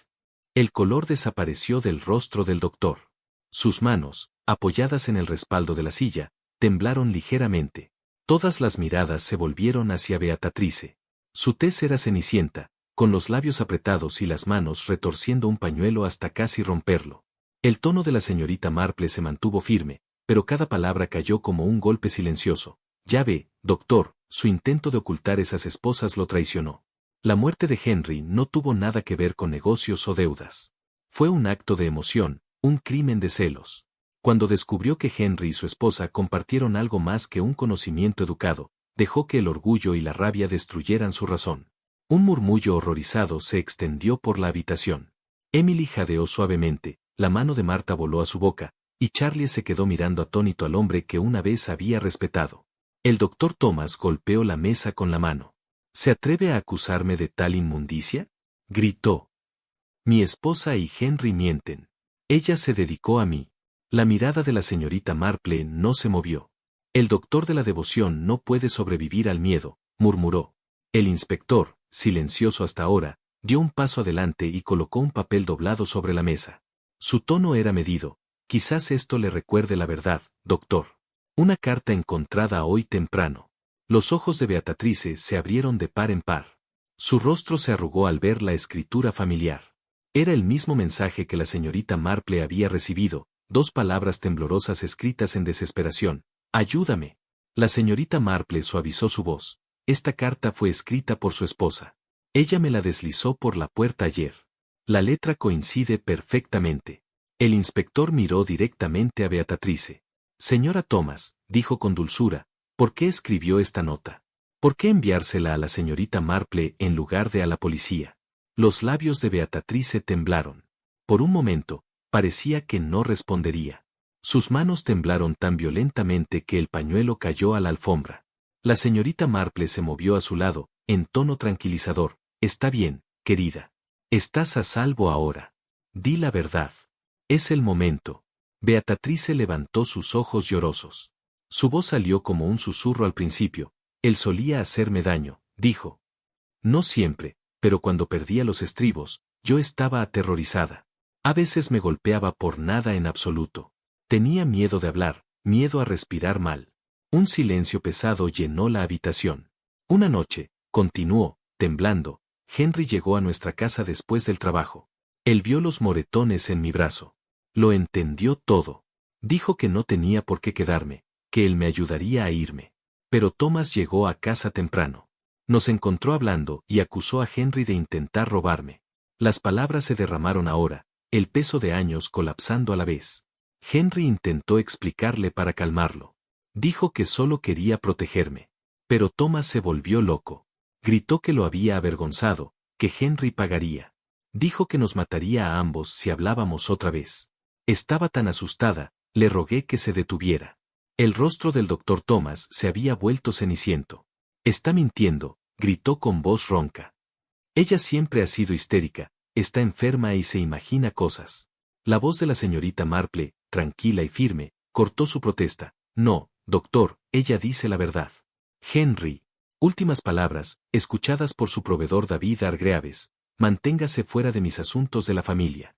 El color desapareció del rostro del doctor. Sus manos, apoyadas en el respaldo de la silla, temblaron ligeramente. Todas las miradas se volvieron hacia Beatrice. Su tez era cenicienta, con los labios apretados y las manos retorciendo un pañuelo hasta casi romperlo. El tono de la señorita Marple se mantuvo firme, pero cada palabra cayó como un golpe silencioso. Ya ve, doctor, su intento de ocultar esas esposas lo traicionó. La muerte de Henry no tuvo nada que ver con negocios o deudas. Fue un acto de emoción, un crimen de celos. Cuando descubrió que Henry y su esposa compartieron algo más que un conocimiento educado, dejó que el orgullo y la rabia destruyeran su razón. Un murmullo horrorizado se extendió por la habitación. Emily jadeó suavemente, la mano de Marta voló a su boca, y Charlie se quedó mirando atónito al hombre que una vez había respetado. El doctor Thomas golpeó la mesa con la mano. ¿Se atreve a acusarme de tal inmundicia? Gritó. Mi esposa y Henry mienten. Ella se dedicó a mí. La mirada de la señorita Marple no se movió. El doctor de la devoción no puede sobrevivir al miedo, murmuró. El inspector, silencioso hasta ahora, dio un paso adelante y colocó un papel doblado sobre la mesa. Su tono era medido. Quizás esto le recuerde la verdad, doctor. Una carta encontrada hoy temprano. Los ojos de Beatrice se abrieron de par en par. Su rostro se arrugó al ver la escritura familiar. Era el mismo mensaje que la señorita Marple había recibido, dos palabras temblorosas escritas en desesperación. Ayúdame. La señorita Marple suavizó su voz. Esta carta fue escrita por su esposa. Ella me la deslizó por la puerta ayer. La letra coincide perfectamente. El inspector miró directamente a Beatrice. Señora Thomas, dijo con dulzura, ¿por qué escribió esta nota? ¿Por qué enviársela a la señorita Marple en lugar de a la policía? Los labios de Beatrice temblaron. Por un momento, parecía que no respondería. Sus manos temblaron tan violentamente que el pañuelo cayó a la alfombra. La señorita Marple se movió a su lado, en tono tranquilizador. Está bien, querida. Estás a salvo ahora. Di la verdad. Es el momento. Beatrice levantó sus ojos llorosos. Su voz salió como un susurro al principio. Él solía hacerme daño, dijo. No siempre, pero cuando perdía los estribos, yo estaba aterrorizada. A veces me golpeaba por nada en absoluto. Tenía miedo de hablar, miedo a respirar mal. Un silencio pesado llenó la habitación. Una noche, continuó, temblando, Henry llegó a nuestra casa después del trabajo. Él vio los moretones en mi brazo. Lo entendió todo. Dijo que no tenía por qué quedarme, que él me ayudaría a irme. Pero Thomas llegó a casa temprano. Nos encontró hablando y acusó a Henry de intentar robarme. Las palabras se derramaron ahora, el peso de años colapsando a la vez. Henry intentó explicarle para calmarlo. Dijo que solo quería protegerme. Pero Thomas se volvió loco. Gritó que lo había avergonzado, que Henry pagaría. Dijo que nos mataría a ambos si hablábamos otra vez. Estaba tan asustada, le rogué que se detuviera. El rostro del doctor Thomas se había vuelto ceniciento. Está mintiendo, gritó con voz ronca. Ella siempre ha sido histérica, está enferma y se imagina cosas. La voz de la señorita Marple, tranquila y firme, cortó su protesta. No, doctor, ella dice la verdad. Henry. Últimas palabras, escuchadas por su proveedor David Hargreaves. Manténgase fuera de mis asuntos de la familia.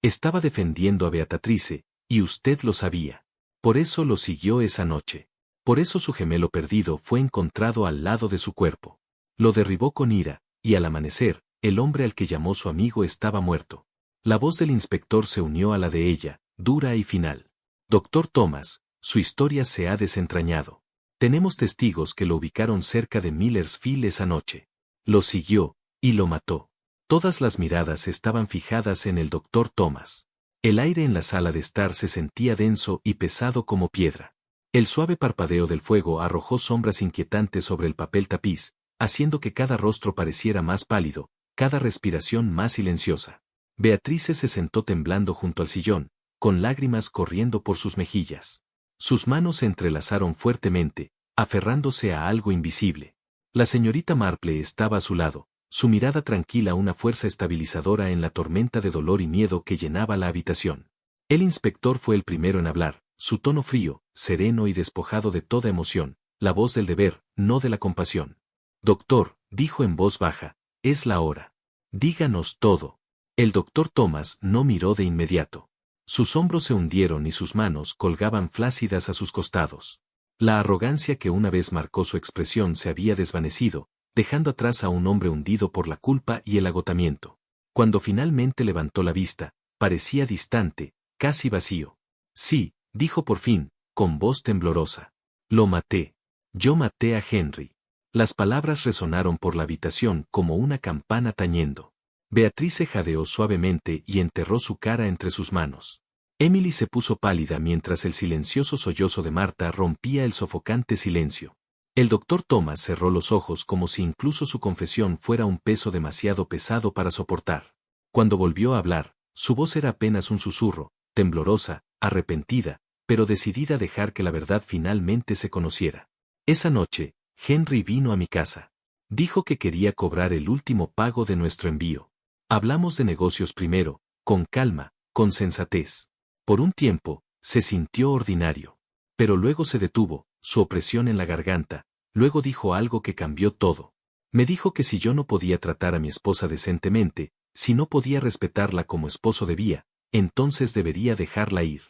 Estaba defendiendo a Beatrice, y usted lo sabía. Por eso lo siguió esa noche. Por eso su gemelo perdido fue encontrado al lado de su cuerpo. Lo derribó con ira, y al amanecer, el hombre al que llamó su amigo estaba muerto. La voz del inspector se unió a la de ella, dura y final. Doctor Thomas, su historia se ha desentrañado. Tenemos testigos que lo ubicaron cerca de Millersfield esa noche. Lo siguió, y lo mató. Todas las miradas estaban fijadas en el doctor Thomas. El aire en la sala de estar se sentía denso y pesado como piedra. El suave parpadeo del fuego arrojó sombras inquietantes sobre el papel tapiz, haciendo que cada rostro pareciera más pálido, cada respiración más silenciosa. Beatrice se sentó temblando junto al sillón, con lágrimas corriendo por sus mejillas. Sus manos se entrelazaron fuertemente, aferrándose a algo invisible. La señorita Marple estaba a su lado, su mirada tranquila una fuerza estabilizadora en la tormenta de dolor y miedo que llenaba la habitación. El inspector fue el primero en hablar, su tono frío, sereno y despojado de toda emoción, la voz del deber, no de la compasión. Doctor, dijo en voz baja, es la hora. Díganos todo. El doctor Thomas no miró de inmediato. Sus hombros se hundieron y sus manos colgaban flácidas a sus costados. La arrogancia que una vez marcó su expresión se había desvanecido, dejando atrás a un hombre hundido por la culpa y el agotamiento. Cuando finalmente levantó la vista, parecía distante, casi vacío. Sí, dijo por fin, con voz temblorosa. Lo maté. Yo maté a Henry. Las palabras resonaron por la habitación como una campana tañendo. Beatrice jadeó suavemente y enterró su cara entre sus manos. Emily se puso pálida mientras el silencioso sollozo de Marta rompía el sofocante silencio. El doctor Thomas cerró los ojos como si incluso su confesión fuera un peso demasiado pesado para soportar. Cuando volvió a hablar, su voz era apenas un susurro, temblorosa, arrepentida, pero decidida a dejar que la verdad finalmente se conociera. Esa noche, Henry vino a mi casa. Dijo que quería cobrar el último pago de nuestro envío. Hablamos de negocios primero, con calma, con sensatez. Por un tiempo, se sintió ordinario. Pero luego se detuvo, su opresión en la garganta, luego dijo algo que cambió todo. Me dijo que si yo no podía tratar a mi esposa decentemente, si no podía respetarla como esposo debía, entonces debería dejarla ir.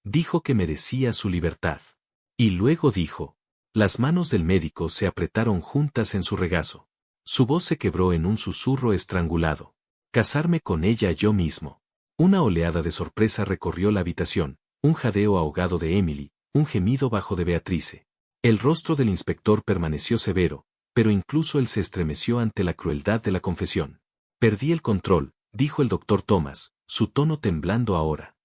Dijo que merecía su libertad. Y luego dijo. Las manos del médico se apretaron juntas en su regazo. Su voz se quebró en un susurro estrangulado. Casarme con ella yo mismo. Una oleada de sorpresa recorrió la habitación, un jadeo ahogado de Emily, un gemido bajo de Beatrice. El rostro del inspector permaneció severo, pero incluso él se estremeció ante la crueldad de la confesión. Perdí el control, dijo el doctor Thomas, su tono temblando ahora.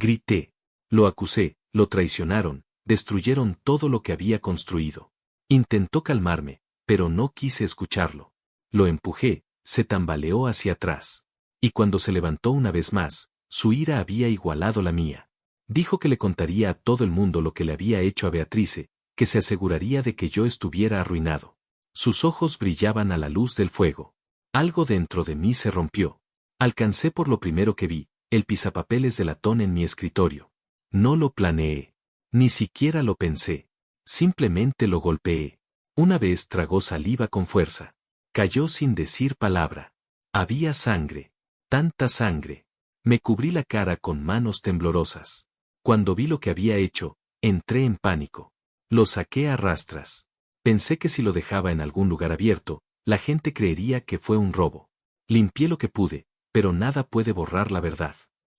Grité. Lo acusé, lo traicionaron, destruyeron todo lo que había construido. Intentó calmarme, pero no quise escucharlo. Lo empujé, se tambaleó hacia atrás. Y cuando se levantó una vez más, su ira había igualado la mía. Dijo que le contaría a todo el mundo lo que le había hecho a Beatrice, que se aseguraría de que yo estuviera arruinado. Sus ojos brillaban a la luz del fuego. Algo dentro de mí se rompió. Alcancé por lo primero que vi, el pisapapeles de latón en mi escritorio. No lo planeé. Ni siquiera lo pensé. Simplemente lo golpeé. Una vez tragó saliva con fuerza. Cayó sin decir palabra. Había sangre. Tanta sangre. Me cubrí la cara con manos temblorosas. Cuando vi lo que había hecho, entré en pánico. Lo saqué a rastras. Pensé que si lo dejaba en algún lugar abierto, la gente creería que fue un robo. Limpié lo que pude, pero nada puede borrar la verdad.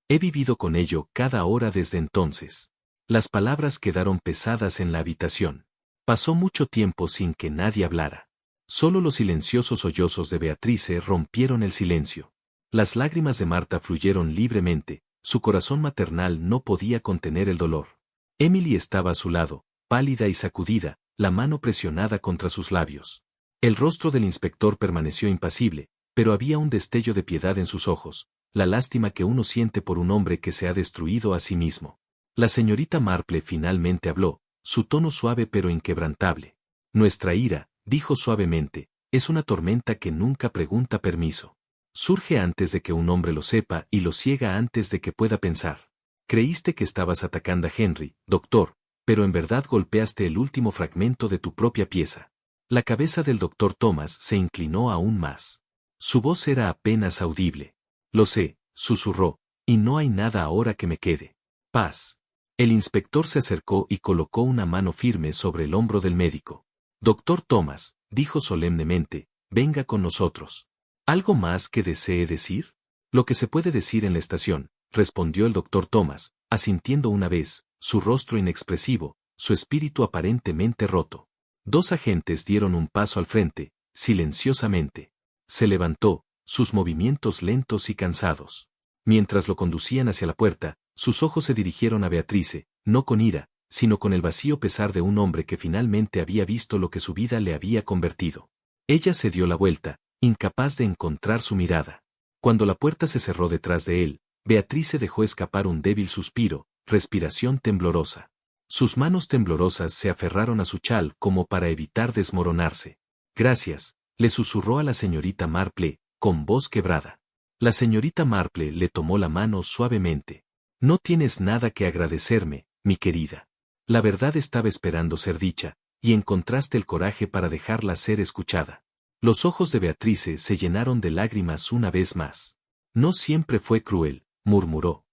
He vivido con ello cada hora desde entonces. Las palabras quedaron pesadas en la habitación. Pasó mucho tiempo sin que nadie hablara. Solo los silenciosos sollozos de Beatrice rompieron el silencio. Las lágrimas de Marta fluyeron libremente, su corazón maternal no podía contener el dolor. Emily estaba a su lado, pálida y sacudida, la mano presionada contra sus labios. El rostro del inspector permaneció impasible, pero había un destello de piedad en sus ojos, la lástima que uno siente por un hombre que se ha destruido a sí mismo. La señorita Marple finalmente habló, su tono suave pero inquebrantable. Nuestra ira, dijo suavemente, es una tormenta que nunca pregunta permiso. Surge antes de que un hombre lo sepa y lo ciega antes de que pueda pensar. Creíste que estabas atacando a Henry, doctor, pero en verdad golpeaste el último fragmento de tu propia pieza. La cabeza del doctor Thomas se inclinó aún más. Su voz era apenas audible. Lo sé, susurró, y no hay nada ahora que me quede. Paz. El inspector se acercó y colocó una mano firme sobre el hombro del médico. Doctor Thomas, dijo solemnemente, venga con nosotros. ¿Algo más que desee decir? Lo que se puede decir en la estación, respondió el doctor Thomas, asintiendo una vez, su rostro inexpresivo, su espíritu aparentemente roto. Dos agentes dieron un paso al frente, silenciosamente. Se levantó, sus movimientos lentos y cansados. Mientras lo conducían hacia la puerta, sus ojos se dirigieron a Beatrice, no con ira, sino con el vacío pesar de un hombre que finalmente había visto lo que su vida le había convertido. Ella se dio la vuelta, incapaz de encontrar su mirada. Cuando la puerta se cerró detrás de él, Beatrice dejó escapar un débil suspiro, respiración temblorosa. Sus manos temblorosas se aferraron a su chal como para evitar desmoronarse. Gracias, le susurró a la señorita Marple, con voz quebrada. La señorita Marple le tomó la mano suavemente. No tienes nada que agradecerme, mi querida. La verdad estaba esperando ser dicha, y encontraste el coraje para dejarla ser escuchada. Los ojos de Beatrice se llenaron de lágrimas una vez más. No siempre fue cruel, murmuró.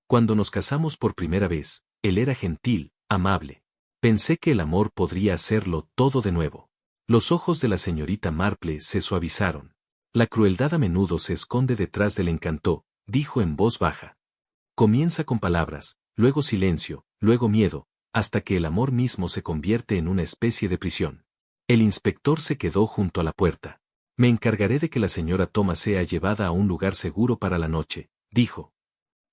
Cuando nos casamos por primera vez, él era gentil, amable. Pensé que el amor podría hacerlo todo de nuevo. Los ojos de la señorita Marple se suavizaron. La crueldad a menudo se esconde detrás del encanto, dijo en voz baja. Comienza con palabras, luego silencio, luego miedo, hasta que el amor mismo se convierte en una especie de prisión. El inspector se quedó junto a la puerta. Me encargaré de que la señora Thomas sea llevada a un lugar seguro para la noche, dijo.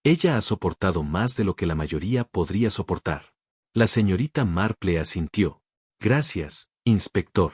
Ella ha soportado más de lo que la mayoría podría soportar. La señorita Marple asintió. Gracias, inspector.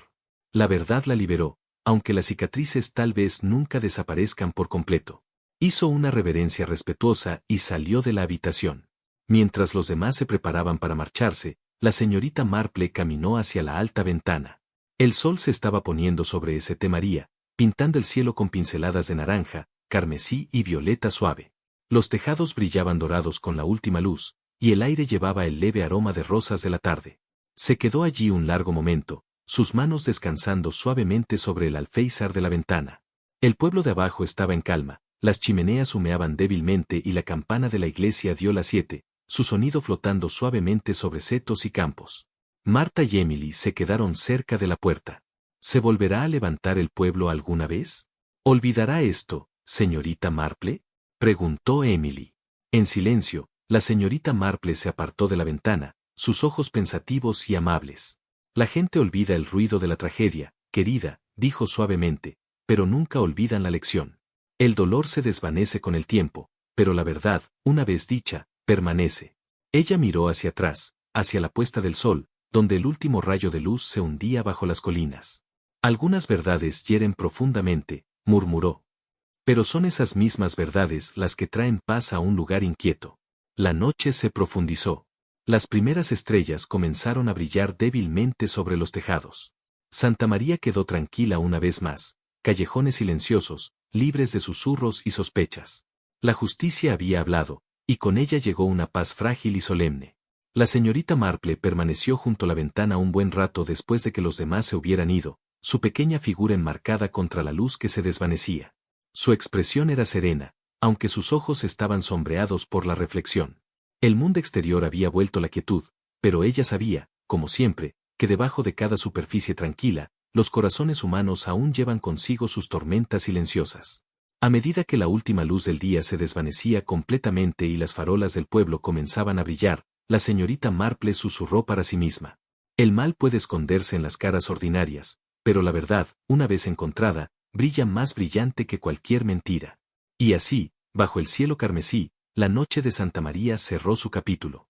La verdad la liberó, aunque las cicatrices tal vez nunca desaparezcan por completo. Hizo una reverencia respetuosa y salió de la habitación. Mientras los demás se preparaban para marcharse, la señorita Marple caminó hacia la alta ventana. El sol se estaba poniendo sobre St. María, pintando el cielo con pinceladas de naranja, carmesí y violeta suave. Los tejados brillaban dorados con la última luz, y el aire llevaba el leve aroma de rosas de la tarde. Se quedó allí un largo momento, sus manos descansando suavemente sobre el alféizar de la ventana. El pueblo de abajo estaba en calma, las chimeneas humeaban débilmente y la campana de la iglesia dio las 7, su sonido flotando suavemente sobre setos y campos. Marta y Emily se quedaron cerca de la puerta. ¿Se volverá a levantar el pueblo alguna vez? ¿Olvidará esto, señorita Marple? Preguntó Emily. En silencio, la señorita Marple se apartó de la ventana, sus ojos pensativos y amables. La gente olvida el ruido de la tragedia, querida, dijo suavemente, pero nunca olvidan la lección. El dolor se desvanece con el tiempo, pero la verdad, una vez dicha, permanece. Ella miró hacia atrás, hacia la puesta del sol, donde el último rayo de luz se hundía bajo las colinas. Algunas verdades hieren profundamente, murmuró. Pero son esas mismas verdades las que traen paz a un lugar inquieto. La noche se profundizó. Las primeras estrellas comenzaron a brillar débilmente sobre los tejados. Santa María quedó tranquila una vez más, callejones silenciosos, libres de susurros y sospechas. La justicia había hablado, y con ella llegó una paz frágil y solemne. La señorita Marple permaneció junto a la ventana un buen rato después de que los demás se hubieran ido, su pequeña figura enmarcada contra la luz que se desvanecía. Su expresión era serena, aunque sus ojos estaban sombreados por la reflexión. El mundo exterior había vuelto la quietud, pero ella sabía, como siempre, que debajo de cada superficie tranquila, los corazones humanos aún llevan consigo sus tormentas silenciosas. A medida que la última luz del día se desvanecía completamente y las farolas del pueblo comenzaban a brillar, la señorita Marple susurró para sí misma. El mal puede esconderse en las caras ordinarias, pero la verdad, una vez encontrada, brilla más brillante que cualquier mentira. Y así, bajo el cielo carmesí, la noche de Santa María cerró su capítulo.